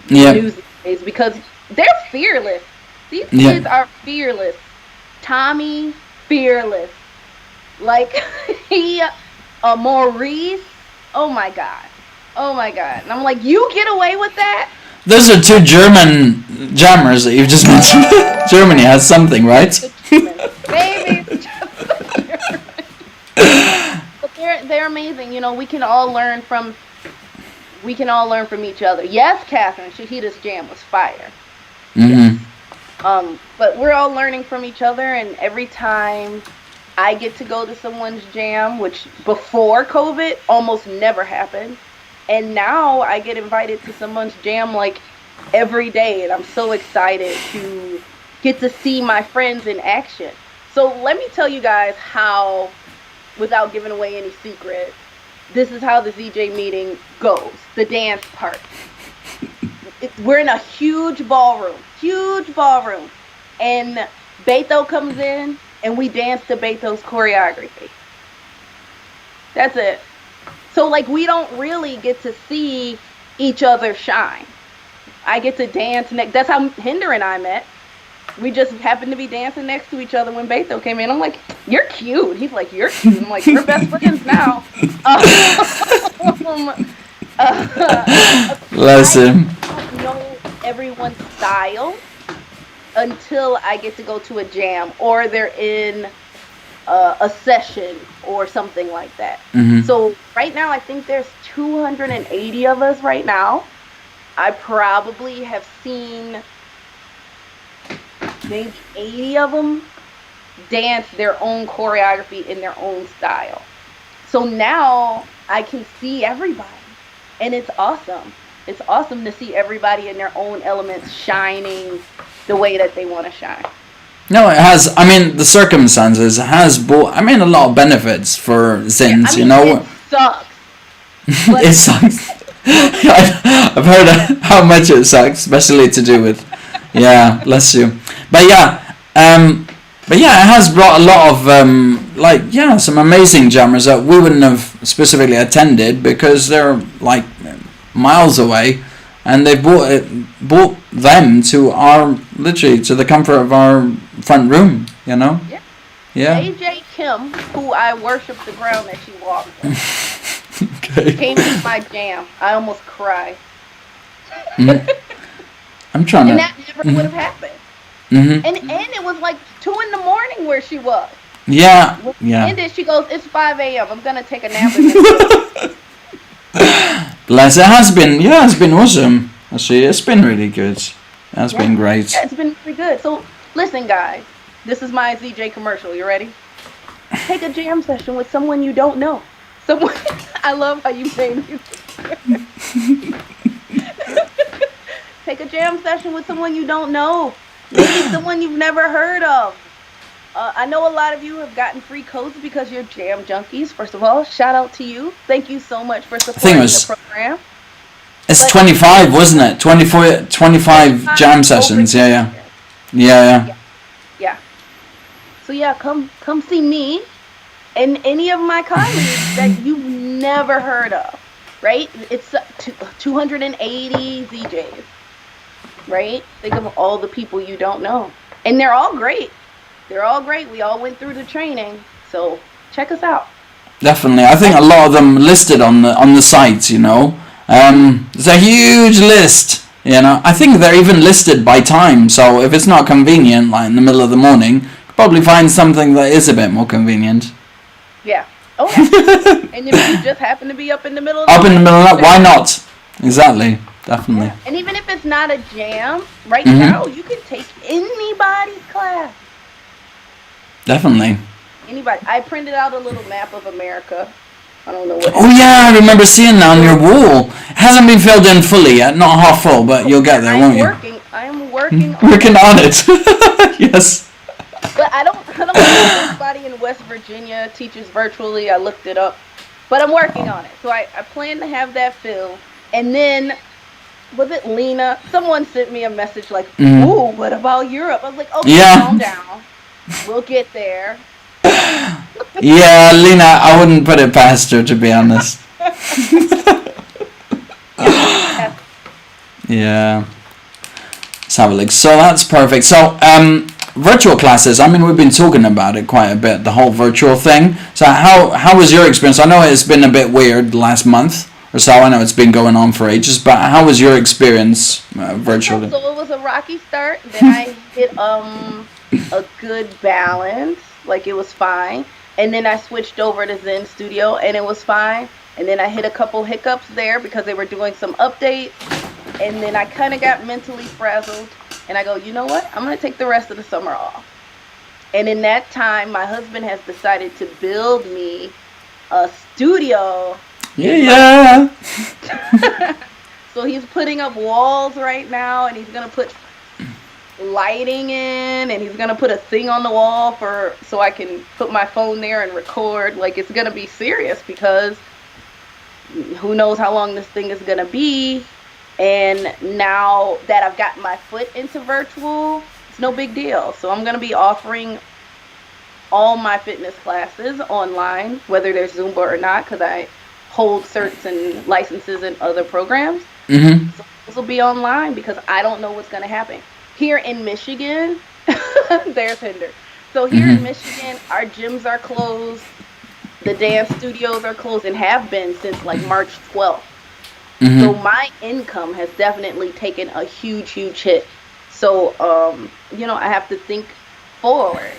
music days, because they're fearless. These kids are fearless. Tommy, fearless. Like Maurice, oh my god. And I'm like, you get away with that? Those are 2 German jammers that you've just mentioned. Germany has something, right? Maybe. But they're amazing. We can all learn from each other. Yes, Catherine, Shahida's jam was fire. Yes. But we're all learning from each other, and every time I get to go to someone's jam, which before COVID almost never happened, and now I get invited to someone's jam like every day, and I'm so excited to get to see my friends in action. So let me tell you guys how, without giving away any secret, this is how the ZJ meeting goes, the dance part. We're in a huge ballroom, and Beto comes in, and we dance to Beto's choreography. That's it. So, like, we don't really get to see each other shine. I get to dance next. That's how Hinder and I met. We just happened to be dancing next to each other when Beto came in. I'm like, you're cute. He's like, you're cute. I'm like, we're best friends now. Bless him. I don't know everyone's style until I get to go to a jam, or they're in a session or something like that. So right now, I think there's 280 of us right now. I probably have seen maybe 80 of them dance their own choreography in their own style. So now I can see everybody, and it's awesome. it's awesome to see everybody in their own elements shining the way that they want to shine. No, it has. I mean, the circumstances has brought. I mean, a lot of benefits for ZINs. Yeah, I mean, it sucks. It sucks. I've heard how much it sucks, especially to do with. Yeah, bless you. But yeah, it has brought a lot of some amazing jammers that we wouldn't have specifically attended because they're like miles away, and they brought them to literally to the comfort of our front room, you know. Yeah. AJ Kim, who I worship the ground that she walks on, okay, came to my jam. I almost cried. I'm trying and that never would have happened. And it was like 2 a.m. where she was. Yeah. And then she goes, "It's 5 a.m. I'm gonna take a nap." Bless. It's been awesome. Actually, it's been really good. It's been great. Yeah, it's been really good. So listen, guys, this is my ZJ commercial. You ready? Take a jam session with someone you don't know. Someone. I love how you say this. Take a jam session with someone you don't know. Maybe someone you've never heard of. I know a lot of you have gotten free codes because you're jam junkies. First of all, shout out to you. Thank you so much for supporting the program. It's 25, wasn't it? 25 jam sessions. Yeah. So yeah, come see me and any of my colleagues that you've never heard of. Right? It's 280 ZJs. Right? Think of all the people you don't know. And they're all great. We all went through the training. So check us out. Definitely. I think a lot of them listed on the site, you know. There's a huge list, you know. I think they're even listed by time. So if it's not convenient, like in the middle of the morning, you could probably find something that is a bit more convenient. Yeah. Oh, yeah. And if you just happen to be up in the middle of the night, why not? Exactly. Definitely. Yeah. And even if it's not a jam, right now you can take anybody's class. Definitely. Anybody. I printed out a little map of America. I don't know what. Oh yeah, I remember seeing that on your wall. It hasn't been filled in fully yet, not half full, but you'll get there, won't you? I am working on it. Yes. But I don't know if anybody in West Virginia teaches virtually. I looked it up. But I'm working on it. So I plan to have that filled. And then, was it Lena? Someone sent me a message like, ooh, what about Europe? I was like, okay, calm down. We'll get there. Yeah, Lena, I wouldn't put it past her, to be honest. Yeah. Let's have a look. So that's perfect. So, virtual classes, I mean, we've been talking about it quite a bit, the whole virtual thing. So how was your experience? I know it's been a bit weird the last month or so. I know it's been going on for ages, but how was your experience virtually? So it was a rocky start. Then I hit a good balance. Like, it was fine. And then I switched over to ZIN Studio, and it was fine. And then I hit a couple hiccups there because they were doing some updates. And then I kind of got mentally frazzled. And I go, you know what? I'm going to take the rest of the summer off. And in that time, my husband has decided to build me a studio. Yeah. So he's putting up walls right now, and he's going to put lighting in, and he's going to put a thing on the wall so I can put my phone there and record. Like, it's going to be serious because who knows how long this thing is going to be. And now that I've gotten my foot into virtual, it's no big deal. So I'm going to be offering all my fitness classes online, whether they're Zumba or not, because I hold certs and licenses in other programs. So this will be online because I don't know what's going to happen. Here in Michigan, there's Hinder. So here in Michigan, our gyms are closed. The dance studios are closed and have been since like March 12th. So my income has definitely taken a huge hit. So, I have to think forward.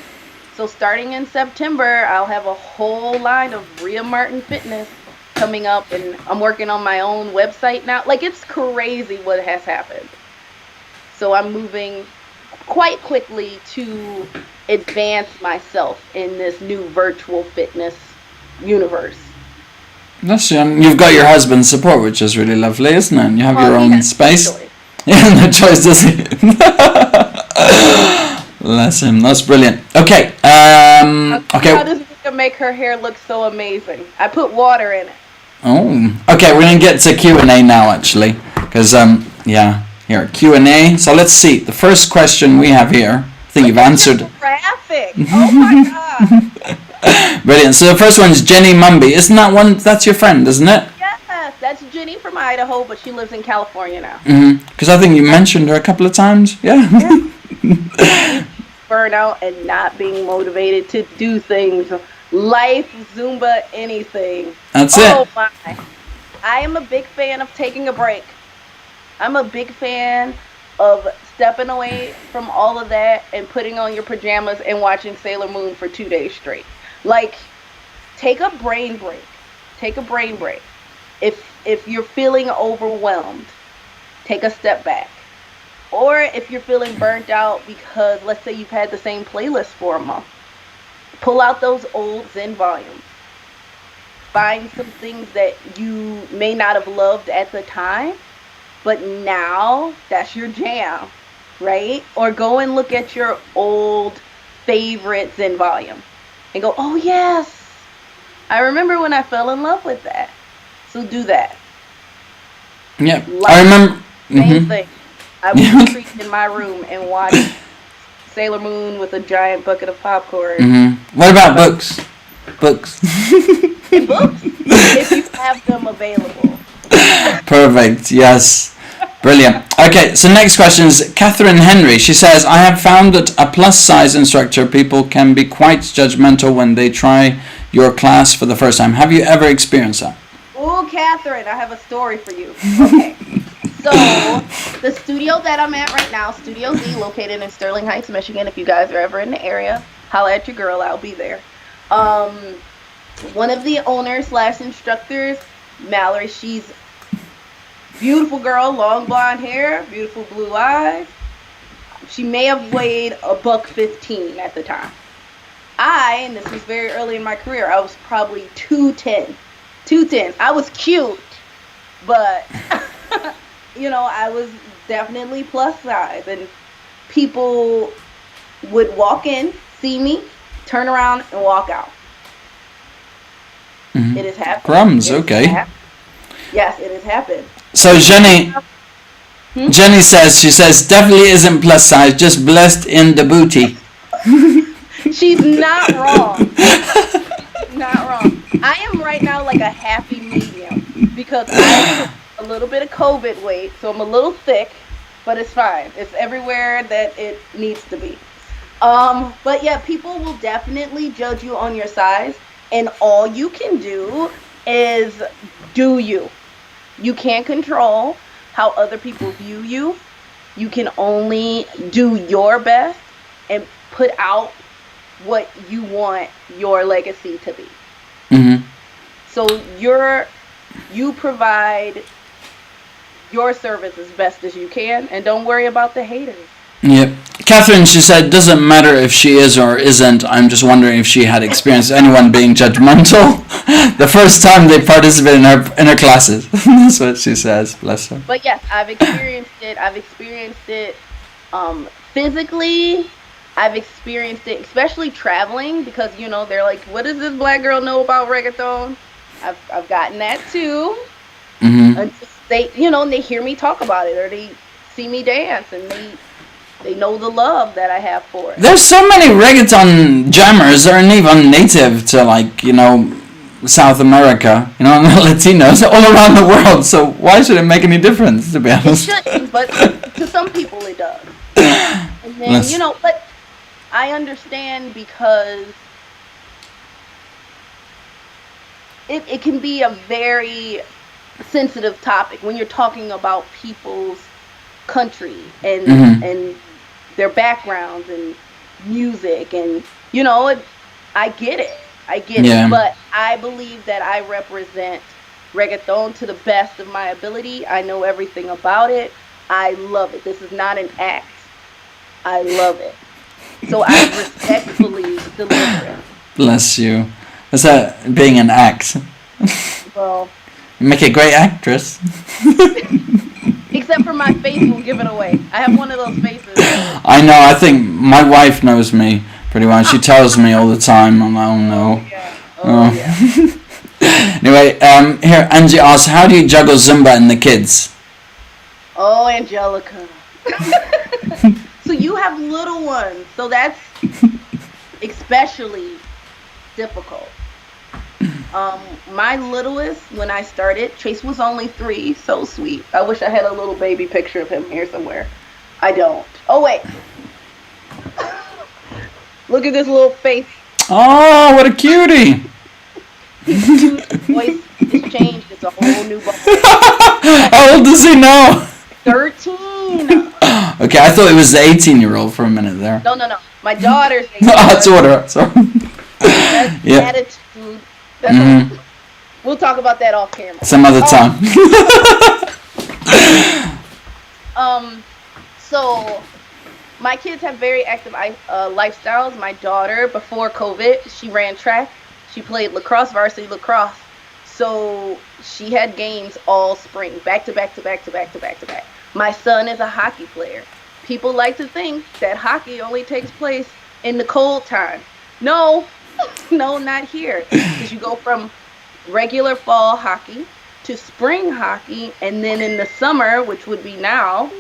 So starting in September, I'll have a whole line of Rhea Martin Fitness coming up, and I'm working on my own website now. Like, it's crazy what has happened. So I'm moving quite quickly to advance myself in this new virtual fitness universe. That's you've got your husband's support, which is really lovely, isn't it? And you have your own space. Yeah, no choice, does he? Bless him. That's brilliant. Okay. Okay. How does Mika make her hair look so amazing? I put water in it. Oh. Okay, we're gonna get to Q&A now, actually, because yeah, here Q&A. So let's see. The first question we have here. I think you've answered. Graphic. Oh my god. Brilliant. So the first one is Jenny Mumby. Isn't that one? That's your friend, isn't it? Yes, that's Jenny from Idaho, but she lives in California now. Because I think you mentioned her a couple of times. Yeah. Burnout and not being motivated to do things. Life, Zumba, anything. That's it. Oh my. I am a big fan of taking a break. I'm a big fan of stepping away from all of that and putting on your pajamas and watching Sailor Moon for 2 days straight. Like, take a brain break. Take a brain break. If you're feeling overwhelmed, take a step back. Or if you're feeling burnt out because, let's say, you've had the same playlist for a month, pull out those old ZIN volumes. Find some things that you may not have loved at the time, but now that's your jam, right? Or go and look at your old favorite ZIN volume and go, oh yes, I remember when I fell in love with that. So do that. Yeah, I remember. Same thing. I would retreat in my room and watch Sailor Moon with a giant bucket of popcorn. What about books? Books. Books, if you have them available. Perfect. Yes. Brilliant. Okay, so next question is Catherine Henry. She says, I have found that a plus size instructor, people can be quite judgmental when they try your class for the first time. Have you ever experienced that? Oh, Catherine, I have a story for you. Okay. So, the studio that I'm at right now, Studio Z, located in Sterling Heights, Michigan. If you guys are ever in the area, holla at your girl, I'll be there. One of the owners / instructors, Mallory, she's beautiful girl, long blonde hair, beautiful blue eyes. She may have weighed $115 at the time. And this was very early in my career, I was probably 210. I was cute, but you know, I was definitely plus size, and people would walk in, see me, turn around, and walk out. It has happened. Crumbs, okay. Yes, it has happened. So Jenny says, definitely isn't plus size, just blessed in the booty. She's not wrong. Not wrong. I am right now like a happy medium because I have a little bit of COVID weight, so I'm a little thick, but it's fine. It's everywhere that it needs to be. But yeah, people will definitely judge you on your size, and all you can do is do you. You can't control how other people view you. You can only do your best and put out what you want your legacy to be. So you provide your service as best as you can, and don't worry about the haters. Yep. Catherine, she said, doesn't matter if she is or isn't. I'm just wondering if she had experienced anyone being judgmental the first time they participated in her classes. That's what she says. Bless her. But yes, I've experienced it. Physically. I've experienced it, especially traveling, because, you know, they're like, what does this black girl know about reggaeton? I've gotten that too. Until they, you know, and they hear me talk about it, or they see me dance, and they know the love that I have for it. There's so many reggaeton jammers that aren't even native to, like, you know, South America, you know, Latinos all around the world. So why should it make any difference, to be honest? It shouldn't, but to some people it does. And then, you know, but I understand, because it can be a very sensitive topic when you're talking about people's country and their backgrounds and music, and, you know, I get it, but I believe that I represent reggaeton to the best of my ability. I know everything about it. I love it. This is not an act. I love it. So I respectfully deliver it. Bless you. Is that being an act? Well, You make a great actress. except for my face will give it away. I have one of those faces. I know. I think my wife knows me pretty well. She tells me all the time. I'm like, oh no. Yeah. Oh yeah. Anyway, here Angie asks, how do you juggle Zumba and the kids? Oh, Angelica. So you have little ones, so that's especially difficult. My littlest, when I started, Chase was only 3, so sweet. I wish I had a little baby picture of him here somewhere. I don't. Oh wait. Look at this little face. Oh, what a cutie! He's cute. His voice has changed. It's a whole new ball. How old does he now? 13. Okay, I thought it was the 18-year-old for a minute there. No. My daughter's 18. That's order. Sorry. That's Yeah. attitude. That's we'll talk about that off camera. Some other time. So my kids have very active lifestyles. My daughter, before COVID, she ran track. She played lacrosse, varsity lacrosse. So she had games all spring, back to back. My son is a hockey player. People like to think that hockey only takes place in the cold time. No, not here. Because you go from regular fall hockey to spring hockey, and then in the summer, which would be now,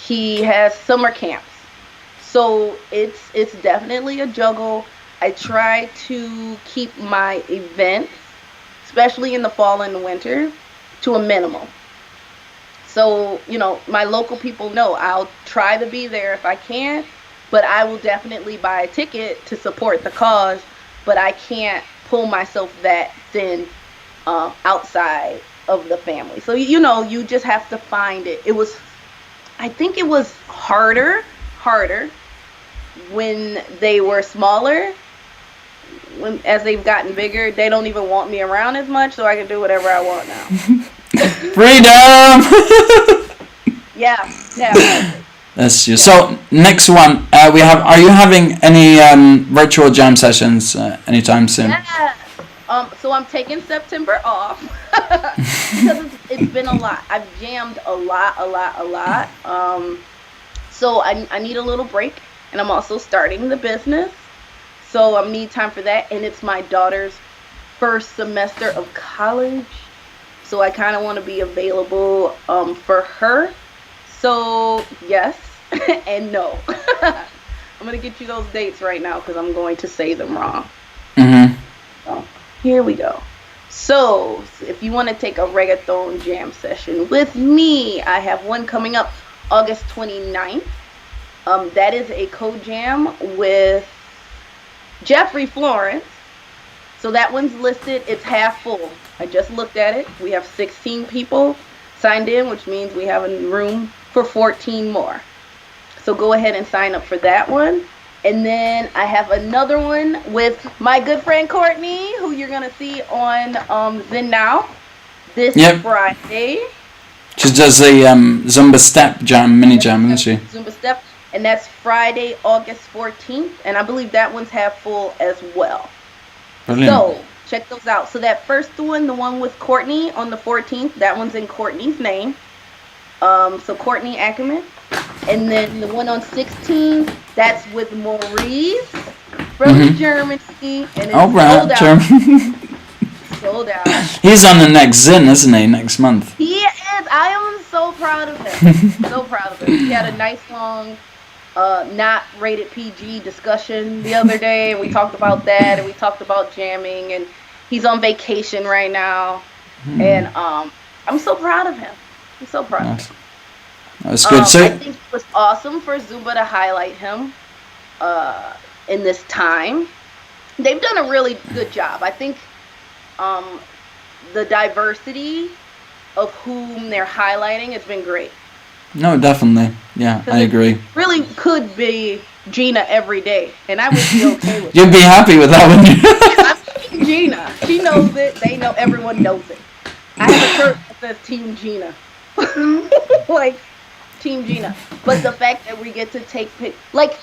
he has summer camps. So it's definitely a juggle. I try to keep my events, especially in the fall and the winter, to a minimum. So, my local people know I'll try to be there if I can, but I will definitely buy a ticket to support the cause, but I can't pull myself that thin outside of the family. So, you just have to find it. I think it was harder when they were smaller. As they've gotten bigger, they don't even want me around as much, so I can do whatever I want now. Freedom! Yeah. That's you. So next one, we have. Are you having any virtual jam sessions anytime soon? Yeah. So I'm taking September off because it's been a lot. I've jammed a lot. So I need a little break, and I'm also starting the business. So I need time for that, and it's my daughter's first semester of college, so I kind of want to be available for her. So yes and no. I'm going to get you those dates right now because I'm going to say them wrong. So here we go. So if you want to take a reggaeton jam session with me, I have one coming up August 29th. That is a co-jam with Jeffrey Florence. So that one's listed. It's half full. I just looked at it. We have 16 people signed in, which means we have a room for 14 more. So go ahead and sign up for that one. And then I have another one with my good friend Courtney, who you're going to see on ZIN Now this Friday. She does a Zumba Step jam, mini jam, isn't she? Zumba Step. And that's Friday, August 14th. And I believe that one's half full as well. Brilliant. So check those out. So that first one, the one with Courtney on the 14th, that one's in Courtney's name. So Courtney Ackerman. And then the one on 16th, that's with Maurice from Germany. And it's sold out. Sold out. He's on the next ZIN, isn't he, next month? He is. I am so proud of him. So proud of him. He had a nice long not rated PG discussion the other day, and we talked about that, and we talked about jamming, and he's on vacation right now. And I'm so proud of him. I'm so proud of him. That's good. So I think it was awesome for Zumba to highlight him in this time. They've done a really good job. I think the diversity of whom they're highlighting has been great. No, definitely. Yeah, I agree. Really could be Gina every day, and I would be okay with it. You'd be happy with that, wouldn't you? I'm Team Gina. She knows it. They know. Everyone knows it. I have a shirt that says Team Gina. Like, Team Gina. But the fact that we get to take like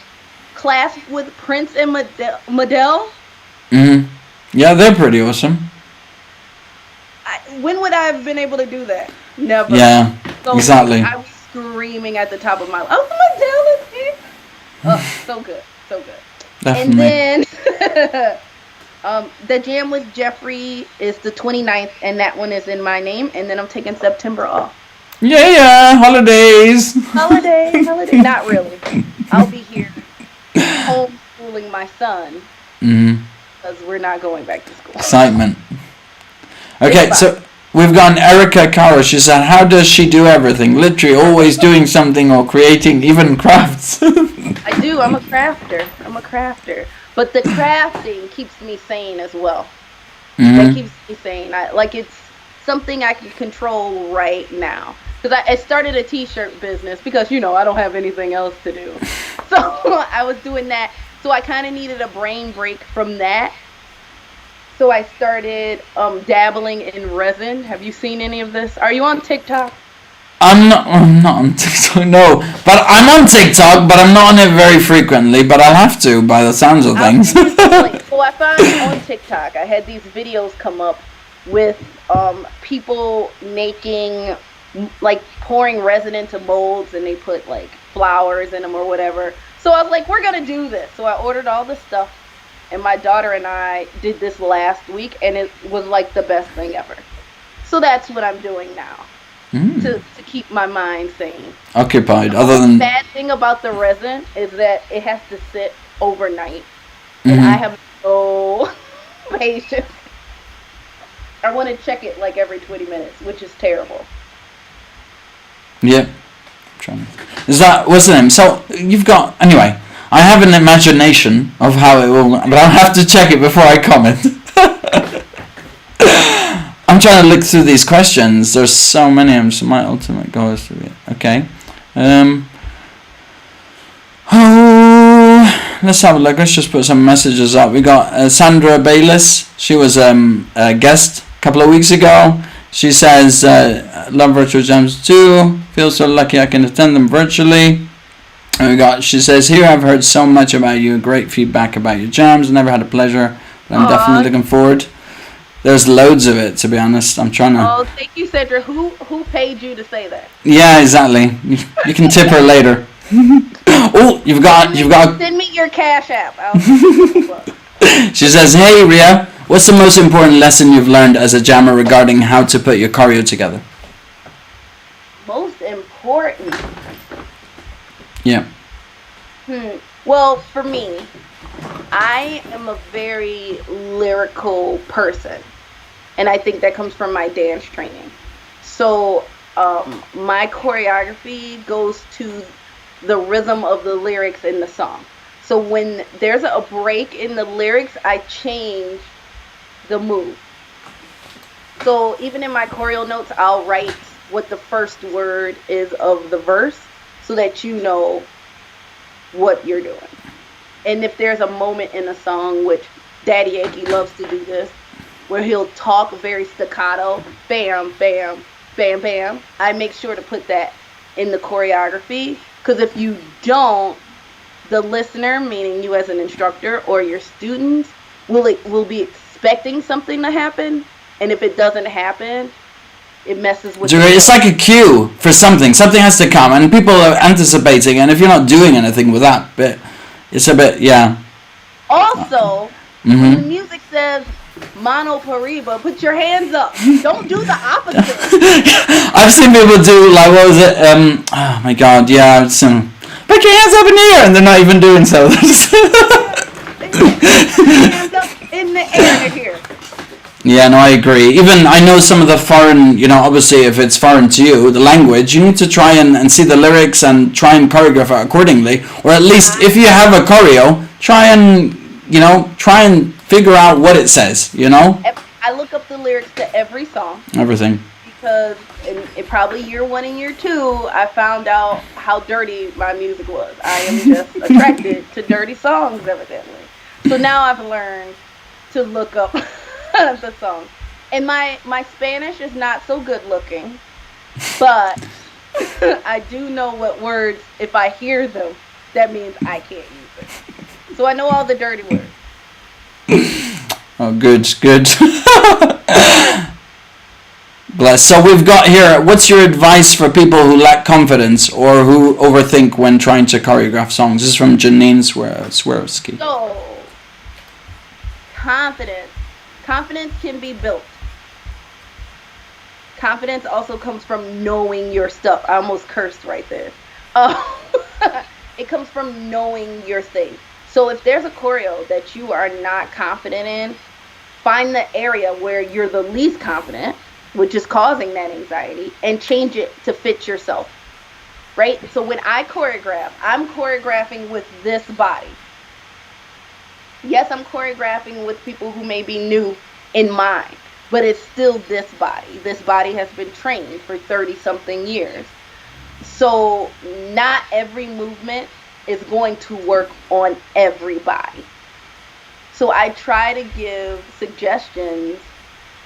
class with Prince and Madele. Yeah, they're pretty awesome. When would I have been able to do that? Never. Yeah, so exactly. I was screaming at the top of my lungs. Oh, Madele is here. Oh, so good. So good. Definitely. And then the jam with Jeffrey is the 29th, and that one is in my name. And then I'm taking September off. Yeah, holidays. Holiday. Not really. I'll be here homeschooling my son because we're not going back to school. Excitement. Okay, so we've got Erica Caro. She said, how does she do everything? Literally always doing something or creating, even crafts. I do. I'm a crafter. But the crafting keeps me sane as well. That keeps me sane. It's something I can control right now. Because I started a t-shirt business because, I don't have anything else to do. So I was doing that. So I kind of needed a brain break from that. So I started dabbling in resin. Have you seen any of this? Are you on TikTok? I'm not on TikTok, no. But I'm on TikTok, but I'm not on it very frequently. But I'll have to, by the sounds of things. So I found on TikTok, I had these videos come up with people making, pouring resin into molds, and they put, flowers in them or whatever. So I was like, we're going to do this. So I ordered all the stuff, and my daughter and I did this last week, and it was, the best thing ever. So that's what I'm doing now. To keep my mind sane. Occupied. Other than the bad thing about the resin is that it has to sit overnight, and I have no patience. I want to check it every 20 minutes, which is terrible. Yeah. Is that what's the name? So you've got anyway. I have an imagination of how it will, but I'll have to check it before I comment. I'm trying to look through these questions. There's so many. So my ultimate goal is to be okay. Let's have a look. Let's just put some messages up. We got Sandra Bayless. She was a guest a couple of weeks ago. She says, love virtual jams too. Feel so lucky I can attend them virtually. And she says, here I've heard so much about you. Great feedback about your jams. Never had a pleasure, but I'm definitely looking forward. There's loads of it, to be honest. I'm trying to... Oh, thank you, Sandra. Who paid you to say that? Yeah, exactly. You can tip her later. Oh, you've got... Send me your Cash App. She says, hey, Ria, what's the most important lesson you've learned as a jammer regarding how to put your choreo together? Most important? Yeah. Well, for me, I am a very lyrical person, and I think that comes from my dance training. So my choreography goes to the rhythm of the lyrics in the song. So when there's a break in the lyrics, I change the move. So even in my choreo notes, I'll write what the first word is of the verse so that you know what you're doing. And if there's a moment in a song, which Daddy Yankee loves to do this, where he'll talk very staccato, bam, bam, bam, bam, I make sure to put that in the choreography. Because if you don't, the listener, meaning you as an instructor or your students, will be expecting something to happen. And if it doesn't happen, it messes with... It's like a cue for something. Something has to come, and people are anticipating. And if you're not doing anything with that bit, it's a bit, yeah. Also, when the music says mano pariba, put your hands up. Don't do the opposite. I've seen people do, what was it? Oh my god, yeah. Put your hands up in the air, and they're not even doing so. Hands up in the air here. Yeah, no, I agree. Even I know some of the foreign, obviously if it's foreign to you, the language, you need to try and see the lyrics and try and choreograph it accordingly. Or at least if you have a choreo, try and figure out what it says, I look up the lyrics to every song. Everything. Because in probably year 1 and year 2, I found out how dirty my music was. I am just attracted to dirty songs, evidently. So now I've learned to look up the song. And my Spanish is not so good looking, but I do know what words, if I hear them, that means I can't use it. So I know all the dirty words. Oh, good. Bless. So we've got here, what's your advice for people who lack confidence or who overthink when trying to choreograph songs? This is from Janine Swarovski. So, confidence. Confidence can be built. Confidence also comes from knowing your stuff. I almost cursed right there. It comes from knowing your thing. So if there's a choreo that you are not confident in, find the area where you're the least confident, which is causing that anxiety, and change it to fit yourself, right? So when I choreograph, I'm choreographing with this body. Yes, I'm choreographing with people who may be new in mind, but it's still this body. This body has been trained for 30-something years. So not every movement is going to work on everybody. So I try to give suggestions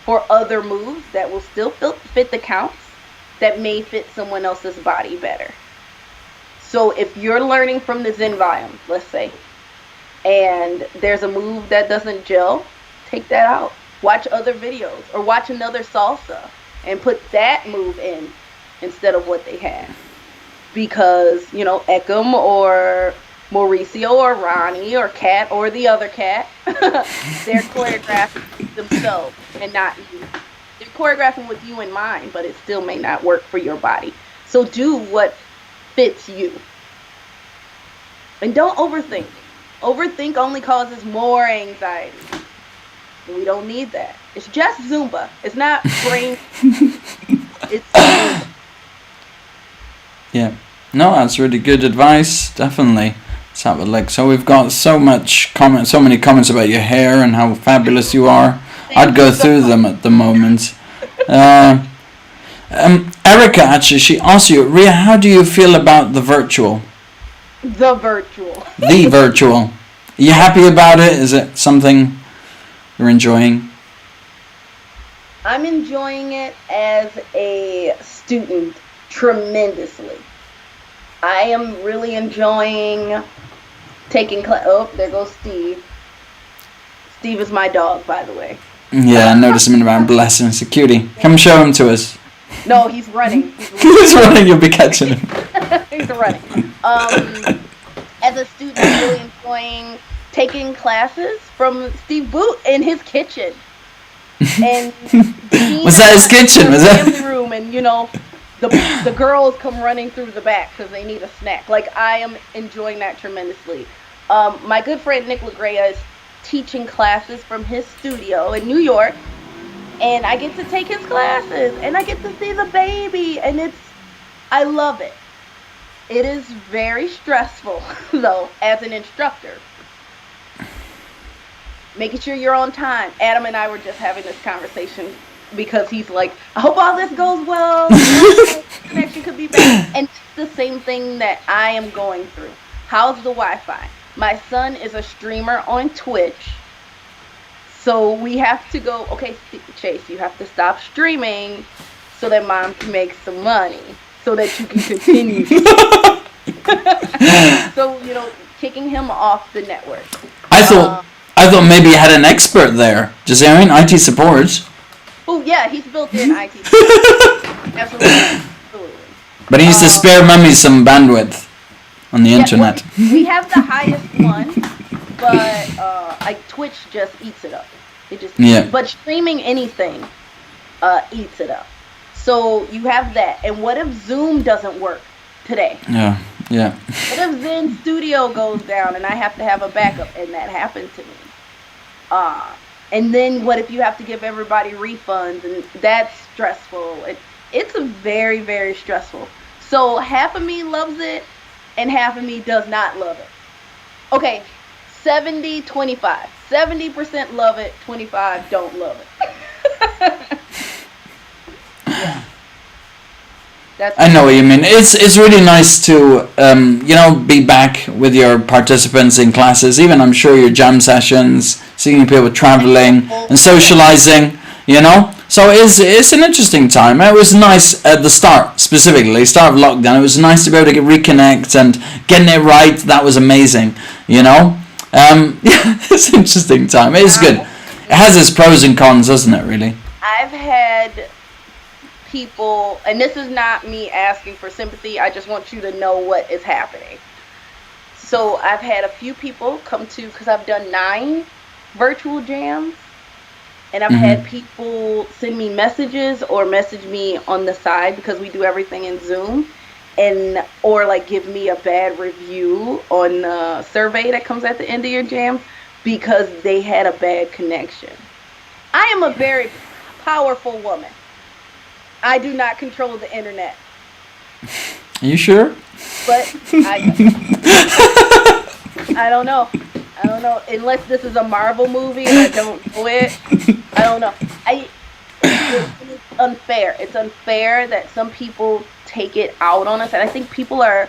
for other moves that will still fit the counts that may fit someone else's body better. So if you're learning from the ZIN volume, let's say, and there's a move that doesn't gel, take that out. Watch other videos or watch another salsa and put that move in instead of what they have. Because, you know, Ekam or Mauricio or Ronnie or Kat or the other Kat, they're choreographing themselves and not you. They're choreographing with you in mind, but it still may not work for your body. So do what fits you. And don't overthink. Overthink only causes more anxiety. We don't need that. It's just Zumba. It's not brain. It's Zumba. Yeah. No, that's really good advice. Definitely. Let's have a look. So we've got so many comments about your hair and how fabulous you are. I'd go through them at the moment. Erica, actually, she asked you, Ria, how do you feel about the virtual? The virtual. The virtual. Are you happy about it? Is it something you're enjoying? I'm enjoying it as a student tremendously. I am really enjoying taking class. Oh, there goes Steve. Steve is my dog, by the way. Yeah, I noticed him in the back. Bless him. It's a cutie. Come show him to us. No, he's running. He's running. You'll be catching him. He's running. As a student, I'm really enjoying taking classes from Steve Boot in his kitchen. And was that his kitchen? Was that family room? And you know, the girls come running through the back because they need a snack. Like, I am enjoying that tremendously. My good friend Nick LaGrea is teaching classes from his studio in New York, and I get to take his classes, and I get to see the baby, and I love it. It is very stressful, though, as an instructor. Making sure you're on time. Adam and I were just having this conversation because he's like, I hope all this goes well. Connection could be bad. And it's the same thing that I am going through. How's the Wi-Fi? My son is a streamer on Twitch. So we have to go, okay, Chase, you have to stop streaming so that mom can make some money so that you can continue. So, you know, kicking him off the network. I thought maybe you had an expert there. Jazarian, IT support. Oh, yeah, he's built in IT support. Absolutely. But he needs to spare mummy some bandwidth on the internet. Well, we have the highest one, but Twitch just eats it up. But streaming anything eats it up. So you have that. And what if Zoom doesn't work today? Yeah. What if ZIN Studio goes down and I have to have a backup? And that happened to me. And then what if you have to give everybody refunds? And that's stressful. It's a very, very stressful. So half of me loves it and half of me does not love it. Okay, 70-25. 70% love it, 25 don't love it. Yeah. I know what you mean. It's really nice to be back with your participants in classes. Even I'm sure your jam sessions, seeing people traveling and socializing. You know, so it's an interesting time. It was nice at the start, specifically start of lockdown. It was nice to be able to reconnect and getting it right. That was amazing. You know, Yeah, it's an interesting time. It is good. It has its pros and cons, doesn't it, really? I've had people, and this is not me asking for sympathy, I just want you to know what is happening. So I've had a few people come to, because I've done 9 virtual jams, and I've had people send me messages or message me on the side, because we do everything in Zoom, and or like give me a bad review on the survey that comes at the end of your jam because they had a bad connection. I am a very powerful woman. I do not control the internet. Are you sure? But I don't know. I don't know. Unless this is a Marvel movie and I don't know it. I don't know. It's unfair. It's unfair that some people take it out on us. And I think people are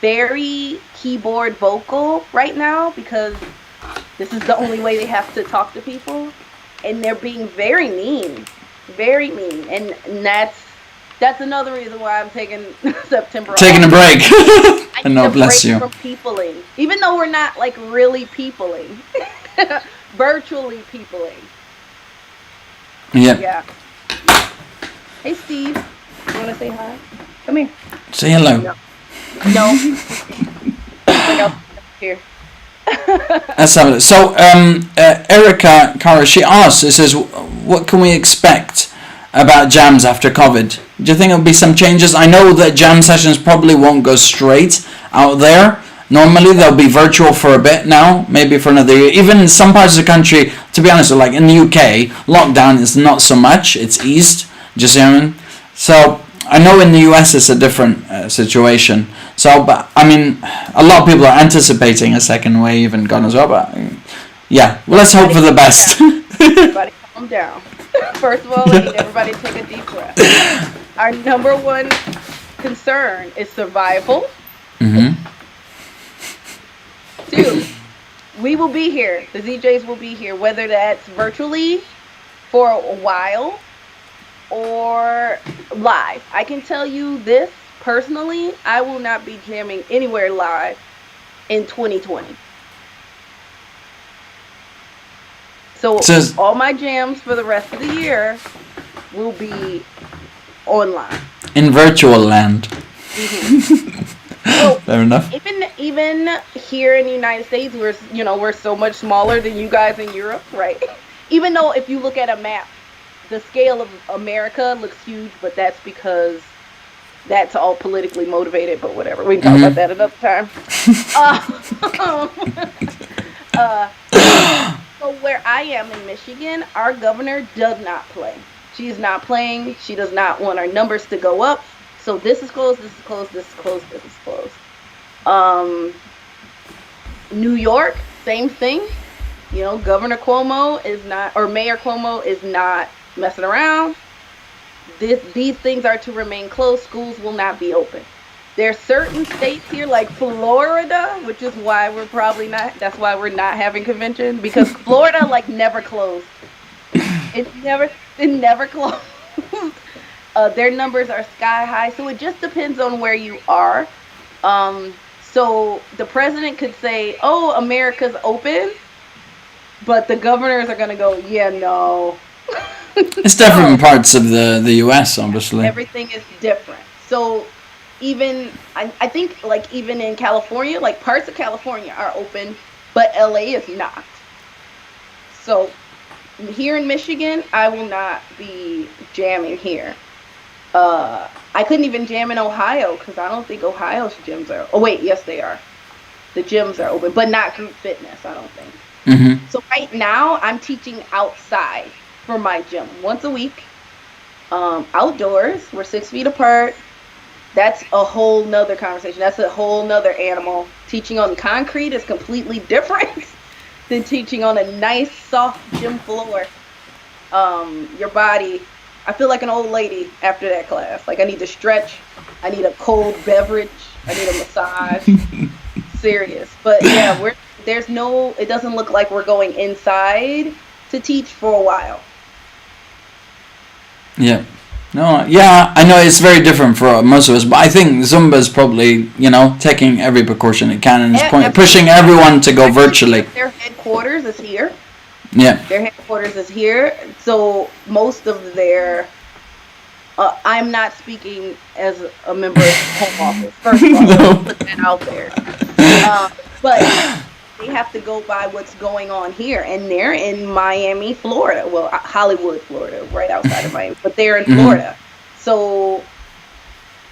very keyboard vocal right now because this is the only way they have to talk to people. And they're being very mean. Very mean. And that's another reason why I'm taking September off. Taking a break. I need a break from peopling. Even though we're not like really peopling. Virtually peopling. Yeah. Yeah. Hey Steve. You wanna say hi? Come here. Say hello. No. Here. Let's have it. So, Erica Cara, she asks, it says, what can we expect about jams after COVID? Do you think there'll be some changes? I know that jam sessions probably won't go straight out there. Normally they'll be virtual for a bit now, maybe for another year. Even in some parts of the country, to be honest, like in the UK, lockdown is not so much. It's eased. Just saying. So I know in the US it's a different situation. So, but I mean, a lot of people are anticipating a second wave and God knows what. But yeah, well, let's hope for the best. Everybody calm down. First of all, I need everybody to take a deep breath. Our number one concern is survival. 2, we will be here. The ZJs will be here, whether that's virtually for a while or live. I can tell you this personally, I will not be jamming anywhere live in 2020. So all my jams for the rest of the year will be online. In virtual land. So fair enough. Even here in the United States, we're so much smaller than you guys in Europe, right? Even though if you look at a map, the scale of America looks huge, but that's because that's all politically motivated, but whatever. We can talk about that another time. So where I am in Michigan, our governor does not play. She is not playing. She does not want our numbers to go up. So this is closed, this is closed, this is closed, this is closed. New York, same thing. Governor Cuomo is not, or Mayor Cuomo is not messing around. These things are to remain closed. Schools will not be open. There are certain states here like Florida, which is why we're probably not, that's why we're not having convention, because Florida never closed. It never closed. Their numbers are sky high, so it just depends on where you are. So the president could say, oh, America's open, but the governors are going to go, yeah, no. It's different in parts of the US, obviously. Everything is different. So even, I think, even in California, parts of California are open, but LA is not. So here in Michigan, I will not be jamming here. I couldn't even jam in Ohio because I don't think Ohio's gyms are. Oh wait, yes they are. The gyms are open, but not group fitness. I don't think. So right now I'm teaching outside for my gym once a week. Outdoors, we're 6 feet apart. That's a whole nother conversation. That's a whole nother animal. Teaching on concrete is completely different than teaching on a nice soft gym floor. Your body. I feel like an old lady after that class. I need to stretch. I need a cold beverage. I need a massage. Serious. But yeah, it doesn't look like we're going inside to teach for a while. Yeah. No, yeah, I know it's very different for most of us, but I think Zumba's probably, taking every precaution it can and is pushing everyone to go virtually. Their headquarters is here. Yeah. Their headquarters is here, so most of their. I'm not speaking as a member of home office. First of all, no. Put that out there. But they have to go by what's going on here, and they're in Miami, Florida. Well, Hollywood, Florida, right outside of Miami, but they're in Florida. So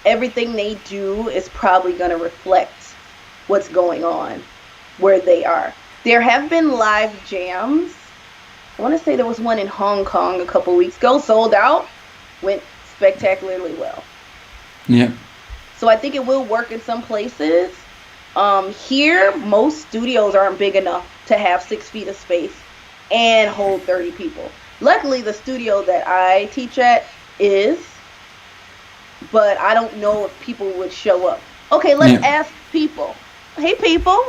everything they do is probably going to reflect what's going on where they are. There have been live jams. I want to say there was one in Hong Kong a couple weeks ago, sold out, went spectacularly well. Yeah. So I think it will work in some places. Here, most studios aren't big enough to have 6 feet of space and hold 30 people. Luckily, the studio that I teach at is, but I don't know if people would show up. Okay, let's ask people. Hey, people.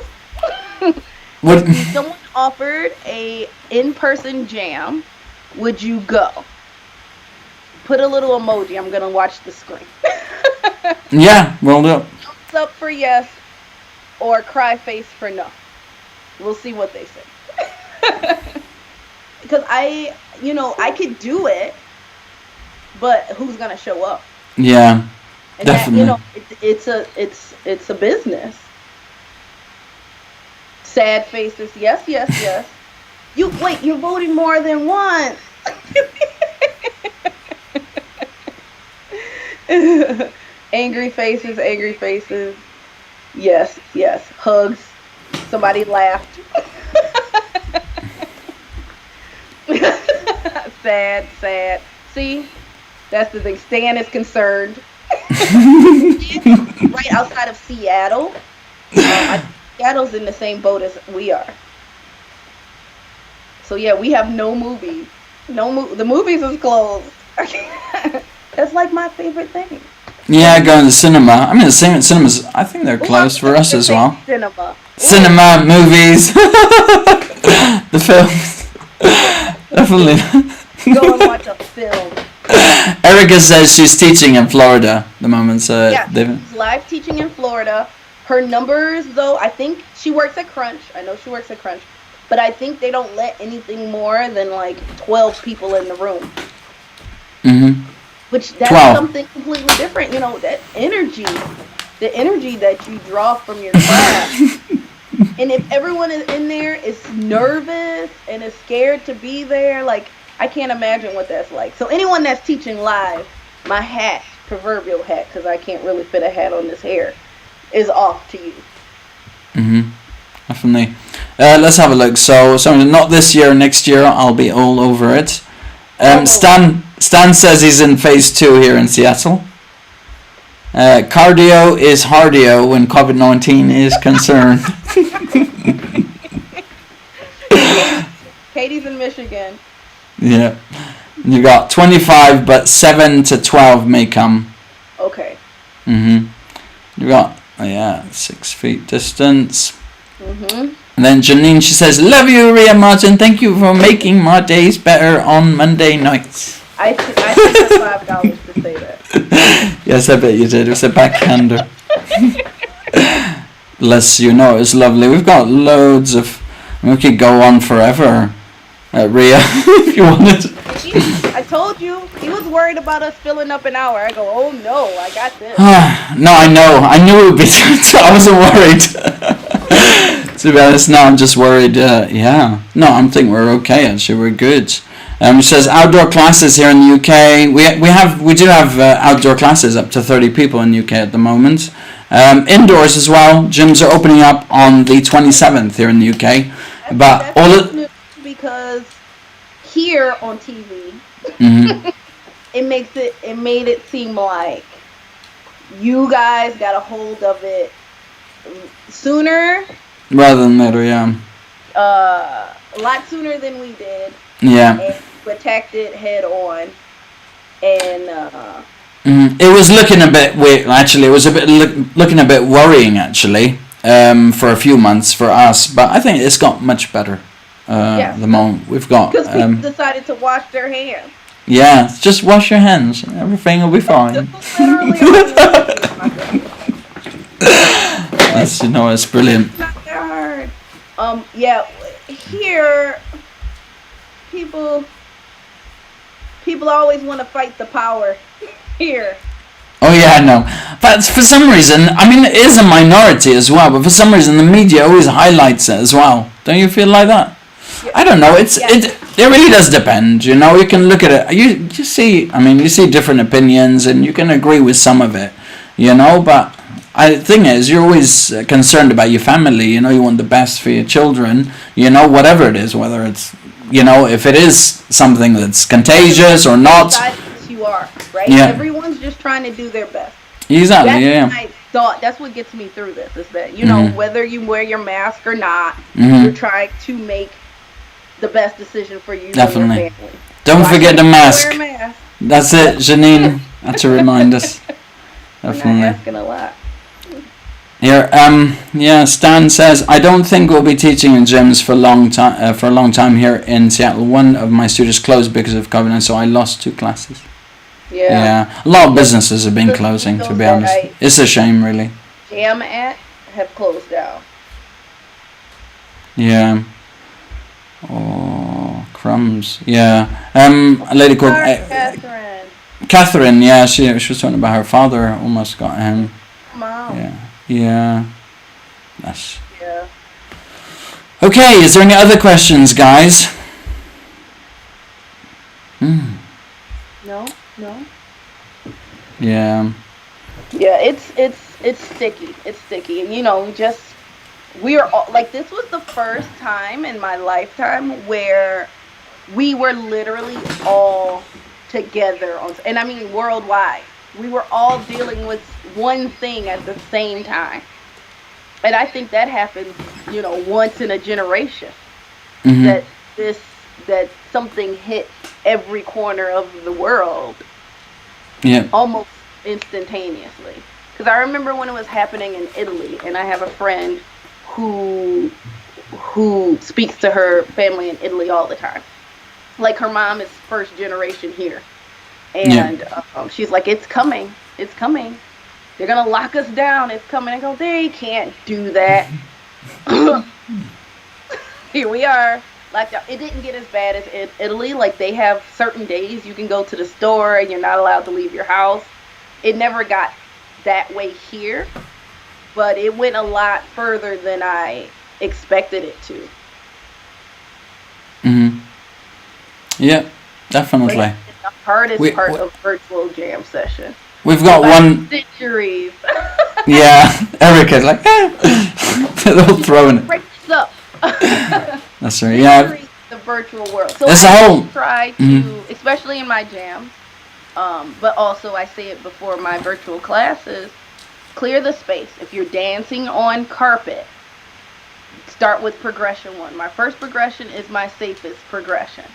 What? If someone offered a in-person jam, would you go? Put a little emoji. I'm gonna watch the screen. Yeah, will do. Thumbs up for yes, or cry face for no. We'll see what they say. Because I could do it, but who's gonna show up? Yeah, and definitely. That, it's a business. Sad faces. Yes, yes, yes. You're voting more than once. Angry faces, angry faces. Yes, yes. Hugs. Somebody laughed. Sad, sad. See? That's the thing. Stan is concerned. Right outside of Seattle. Seattle's in the same boat as we are. So yeah, we have no movies. The movies is closed. That's like my favorite thing. Yeah, going to the cinema. I mean, the cinemas, I think they're closed for us as well. Cinema, movies, the films. Definitely. Go and watch a film. Erica says she's teaching in Florida at the moment. So yeah, she's live teaching in Florida. Her numbers, though, I think she works at Crunch. I know she works at Crunch. But I think they don't let anything more than like 12 people in the room. Mm-hmm. Which that's 12. Something completely different. That energy, the energy that you draw from your class. And if everyone in there is nervous and is scared to be there, like, I can't imagine what that's like. So anyone that's teaching live, my hat, proverbial hat, because I can't really fit a hat on this hair, is off to you. Mm-hmm. Definitely. Let's have a look. So not this year, next year, I'll be all over it. Stan says he's in phase 2 here in Seattle. Cardio is hardio when COVID-19 is concerned. Katie's in Michigan. Yeah. You got 25, but 7 to 12 may come. Okay. Mm-hmm. You got 6 feet distance. Mm-hmm. And then Janine, she says, "Love you, Ria Martin. Thank you for making my days better on Monday nights." I took $5 to say that. Yes, I bet you did. It was a backhander. Bless you. No, it's lovely. We've got loads of... We could go on forever, Ria, if you wanted. I told you. He was worried about us filling up an hour. I go, oh no, I got this. No, I know. I knew it would be... I wasn't worried. To be honest, now I'm just worried. No, I'm thinking we're okay. Actually, we're good. It says outdoor classes here in the UK. We do have outdoor classes up to 30 people in the UK at the moment. Indoors as well. Gyms are opening up on the 27th here in the UK. But all because here on TV, mm-hmm. it made it seem like you guys got a hold of it sooner rather than later. Yeah. A lot sooner than we did. Yeah. And we attacked it head on, and it was looking a bit weird. Actually, it was looking a bit worrying. Actually, for a few months for us, but I think it's got much better. At the moment we've got because people decided to wash their hands. Yeah, just wash your hands. Everything will be fine. Literally, That's, you know, it's brilliant. it's not that hard. Yeah, here, people always want to fight the power here. Oh yeah, I know. But for some reason, I mean, it is a minority as well. But for some reason, the media always highlights it as well. Don't you feel like that? Yeah. I don't know. It really does depend. You know, you can look at it. You see. I mean, you see different opinions, and you can agree with some of it. You know, but the thing is, you're always concerned about your family. You know, you want the best for your children. You know, whatever it is, whether it's, you know, if it is something that's contagious or not. You are, right? Yeah. Everyone's just trying to do their best. Exactly. That's my thought. That's what gets me through this. Is that, you know, whether you wear your mask or not, you're trying to make the best decision for you Definitely. and your family. Don't forget the mask. Wear a mask. That's it, Janine. That's to remind us. I'm not Definitely. asking a lot. Here, yeah. Stan says, I don't think we'll be teaching in gyms for a long time here in Seattle. One of my studios closed because of COVID, and so I lost 2 classes. Yeah. A lot of businesses have been closing, to be honest. It's a shame, really. Jam at have closed down. Yeah. Oh, crumbs. Yeah. A lady called Catherine. Yeah, she was talking about her father almost got him. Mom. Yeah. That's. Yeah. Okay. Is there any other questions, guys? No. Yeah. Yeah, it's sticky. It's sticky, and you know, we are all, like, this was the first time in my lifetime where we were literally all together and I mean worldwide. We were all dealing with one thing at the same time, and I think that happens, you know, once in a generation. That something hit every corner of the world. Yeah. Almost instantaneously. Because I remember when it was happening in Italy, and I have a friend who speaks to her family in Italy all the time. Like, her mom is first generation here, and she's like, it's coming. They're gonna lock us down. It's coming. I go, they can't do that. Here we are. Like, it didn't get as bad as in Italy. Like, they have certain days you can go to the store and you're not allowed to leave your house. It never got that way here, but it went a lot further than I expected it to. Yeah, definitely. Like, it's the hardest part of virtual jam session. We've got one. Centuries. Yeah, Erica's like, they're all throwing it. Breaks up. That's right. Yeah. The virtual world. So there's I try to, especially in my jams, but also I say it before my virtual classes, clear the space. If you're dancing on carpet, start with progression 1. My first progression is my safest progression.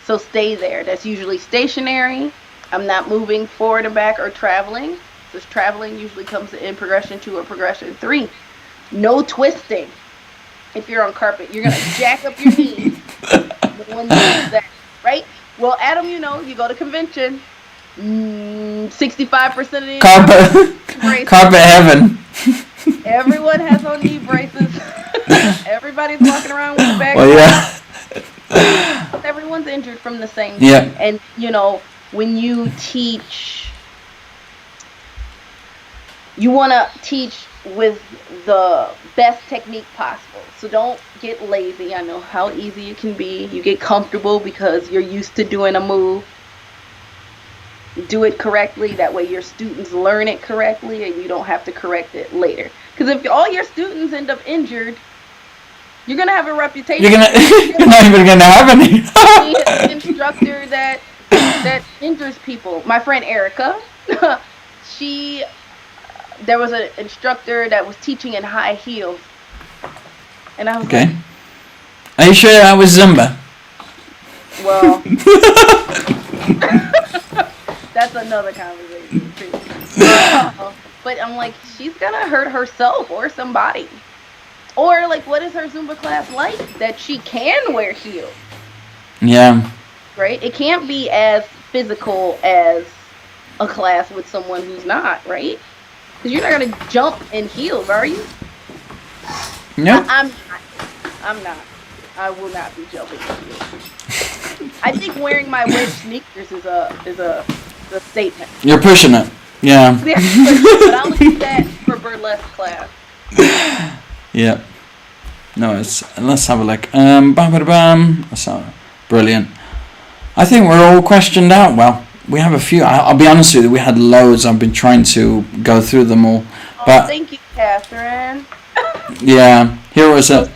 So stay there. That's usually stationary. I'm not moving forward and back or traveling. This traveling usually comes in progression 2 or progression 3. No twisting. If you're on carpet, you're gonna jack up your knees. No one does that, right? Well, Adam, you know, you go to convention. 65% of the carpet heaven. Everyone has on knee braces. Everybody's walking around with bags. Well, yeah. Everyone's injured from the same thing. Yeah. And you know, when you teach, you want to teach with the best technique possible. So don't get lazy. I know how easy it can be. You get comfortable because you're used to doing a move. Do it correctly. That way your students learn it correctly and you don't have to correct it later. Because if all your students end up injured, you're going to have a reputation. You're not even going to have any. An instructor that injures people. My friend Erica, there was an instructor that was teaching in high heels. And I was like, are you sure that was Zumba? Well, that's another conversation too. But I'm like, she's gonna hurt herself or somebody. Or like, what is her Zumba class like that she can wear heels? Yeah. right? It can't be as physical as a class with someone who's not, right? Because you're not gonna jump in heels, are you? Nope. I'm not. I'm not. I will not be jumping in heels. I think wearing my wedge sneakers is a statement. You're pushing it. Yeah. But I'll leave that for burlesque class. Yeah. No, let's have a look. So brilliant. I think we're all questioned out. Well, we have a few. I'll be honest with you, we had loads. I've been trying to go through them all. But thank you, Catherine. Yeah, here was it.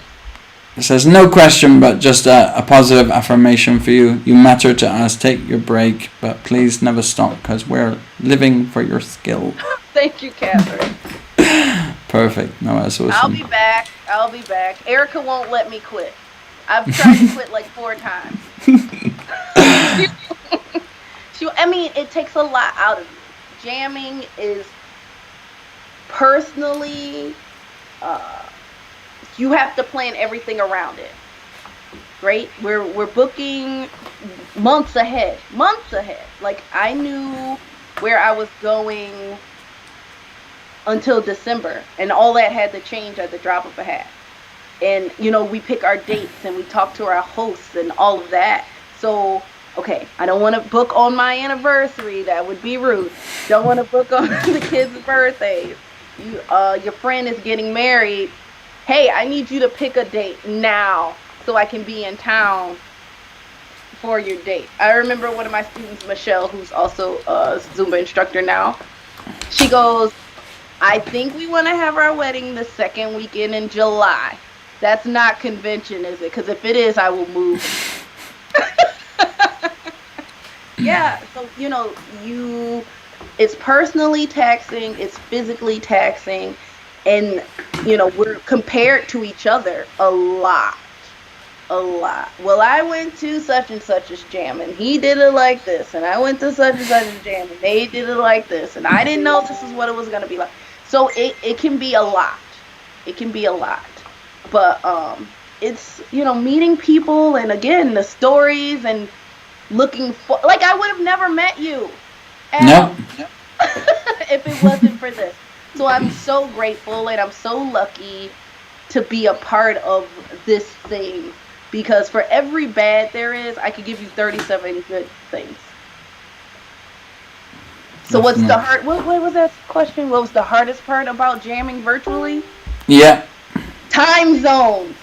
It says, no question, but just a positive affirmation for you. You matter to us. Take your break, but please never stop, because we're living for your skill. Thank you, Catherine. Perfect. No, that's awesome. I'll be back. Erica won't let me quit. I've tried to quit like 4 times. I mean, it takes a lot out of you. Jamming is personally, you have to plan everything around it, right? We're booking months ahead. Like, I knew where I was going until December, and all that had to change at the drop of a hat. And, you know, we pick our dates and we talk to our hosts and all of that. So, okay, I don't want to book on my anniversary. That would be rude. Don't want to book on the kids' birthdays. Your friend is getting married. Hey, I need you to pick a date now so I can be in town for your date. I remember one of my students, Michelle, who's also a Zumba instructor now. She goes, I think we want to have our wedding the second weekend in July. That's not convention, is it? Because if it is, I will move. Yeah, so, you know, it's personally taxing, it's physically taxing, and, you know, we're compared to each other a lot. Well, I went to such and such's jam, and he did it like this, and I went to such and such's jam, and they did it like this, and I didn't know this is what it was going to be like. So it can be a lot. It can be a lot. But it's, you know, meeting people, and again, the stories, and looking for, like, I would have never met you. No. If it wasn't for this. So I'm so grateful, and I'm so lucky to be a part of this thing, because for every bad there is, I could give you 37 good things. So what's the hard, what was that question? What was the hardest part about jamming virtually? Yeah. Time zones.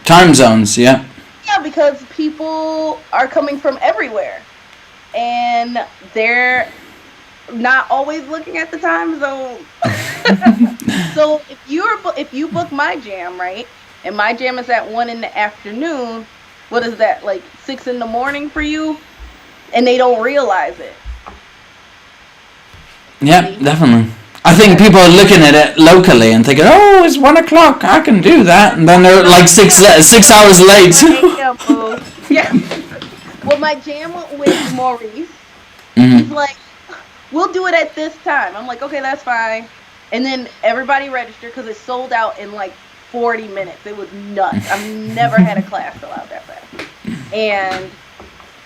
Time zones, yeah. Yeah, because people are coming from everywhere, and they're not always looking at the time zone. So if you book my jam, right, and my jam is at 1 PM, what is that, like 6 AM for you? And they don't realize it. Yeah, definitely. I think people are looking at it locally and thinking, oh, it's 1 o'clock, I can do that. And then they're like 6 hours late. Yeah. Well, my jam with Maurice, he's like, we'll do it at this time. I'm like, okay, that's fine. And then everybody registered because it sold out in like 40 minutes. It was nuts. I've never had a class sell out that fast. And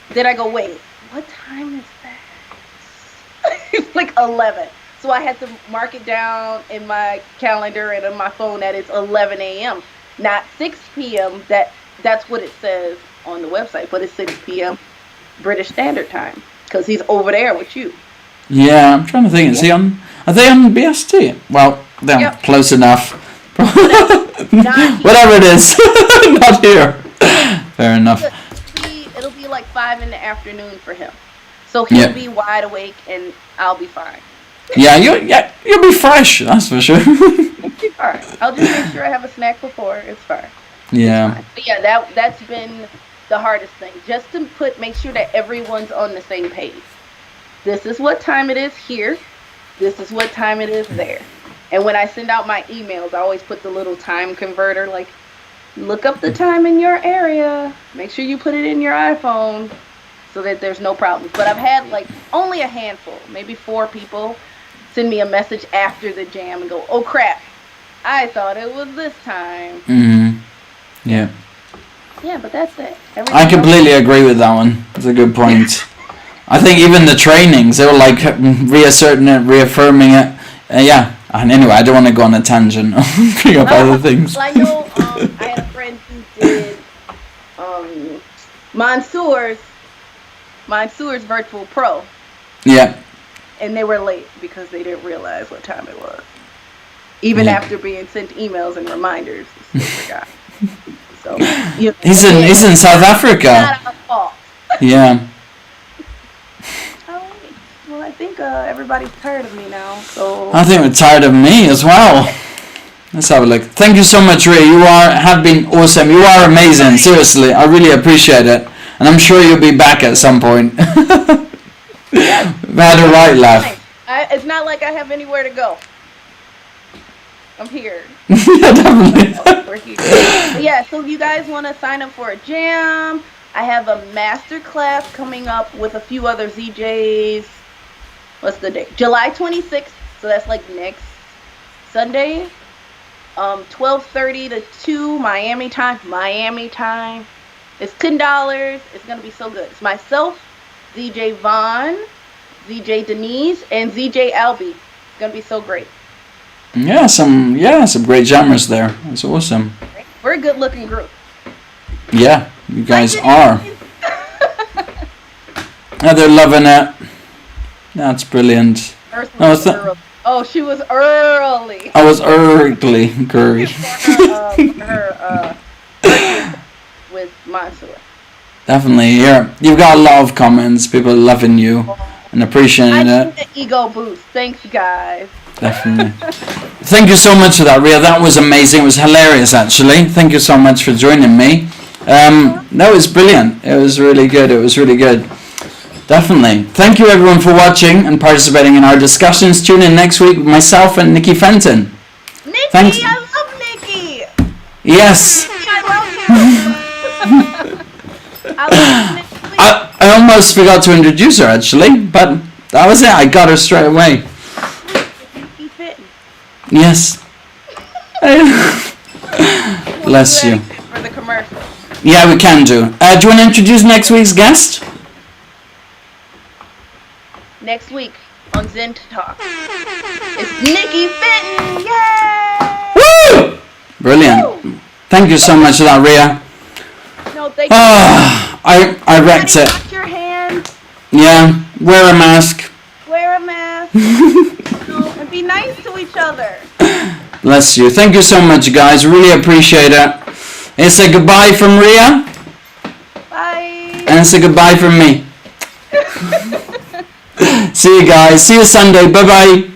then I go, wait, what time is that? It's like 11. So I had to mark it down in my calendar and on my phone that it's 11 AM, not 6 PM. That's what it says on the website, but it's 6 PM British Standard Time, because he's over there with you. Yeah, I'm trying to think. Are they on BST? Well, they're close enough. Whatever it is. Not here. Fair enough. It'll be like 5 PM for him. So he'll be wide awake and I'll be fine. Yeah, you'll be fresh, that's for sure. Alright. I'll just make sure I have a snack before. It's fine. Yeah. But yeah, that's been the hardest thing. Just to make sure that everyone's on the same page. This is what time it is here. This is what time it is there. And when I send out my emails, I always put the little time converter, like, look up the time in your area. Make sure you put it in your iPhone so that there's no problems. But I've had like only a handful, maybe 4 people send me a message after the jam and go, oh crap, I thought it was this time. Mm-hmm. Yeah. Yeah, but that's it. I completely agree with that one. That's a good point. I think even the trainings, they were like reasserting it, reaffirming it. Yeah. And anyway, I don't want to go on a tangent. Bring up other things. Well, I know I had a friend who did Mansour's Virtual Pro. Yeah. And they were late because they didn't realize what time it was. Even after being sent emails and reminders, they forgot. So he's in South Africa. Not our fault. Yeah. Well, I think everybody's tired of me now. So I think we're tired of me as well. Let's have a look. Thank you so much, Ray. You have been awesome. You are amazing. Seriously, I really appreciate it, and I'm sure you'll be back at some point. We've had a right laugh. It's not like I have anywhere to go. I'm here. Yeah, definitely. We're here. Yeah, so you guys want to sign up for a jam? I have a master class coming up with a few other ZJs. What's the date? July 26th. So that's like next Sunday. 12:30 to 2 Miami time. It's $10. It's gonna be so good. It's myself, ZJ Vaughn, ZJ Denise, and ZJ Albie. It's gonna be so great. Yeah, some great jammers there. That's awesome. We're a good looking group. Yeah, you guys are. Yeah, they're loving it. That's brilliant. Oh, she was early. I was early, Curry. her with Mansour. Definitely, yeah. You've got a lot of comments, people loving you and appreciating it. I need the ego boost. Thanks, guys. Definitely. Thank you so much for that, Ria. That was amazing. It was hilarious, actually. Thank you so much for joining me. That was brilliant. It was really good. Definitely. Thank you, everyone, for watching and participating in our discussions. Tune in next week with myself and Nikki Fenton. Nikki, Thanks. I love Nikki. Yes. I love you. I almost forgot to introduce her, actually, but that was it. I got her straight away. Yes. Bless you. For the commercial. Yeah, we can do. Do you want to introduce next week's guest? Next week on ZIN Talk, it's Nikki Fenton. Yay! Woo! Brilliant. Woo! Thank you so much for that, Ria. No, thank you. I wrecked it. Wash your hands. Yeah, wear a mask. Wear a mask. And be nice to each other. Bless you. Thank you so much, guys. Really appreciate it. It's a goodbye from Ria. Bye. And it's a goodbye from me. See you guys. See you Sunday. Bye-bye.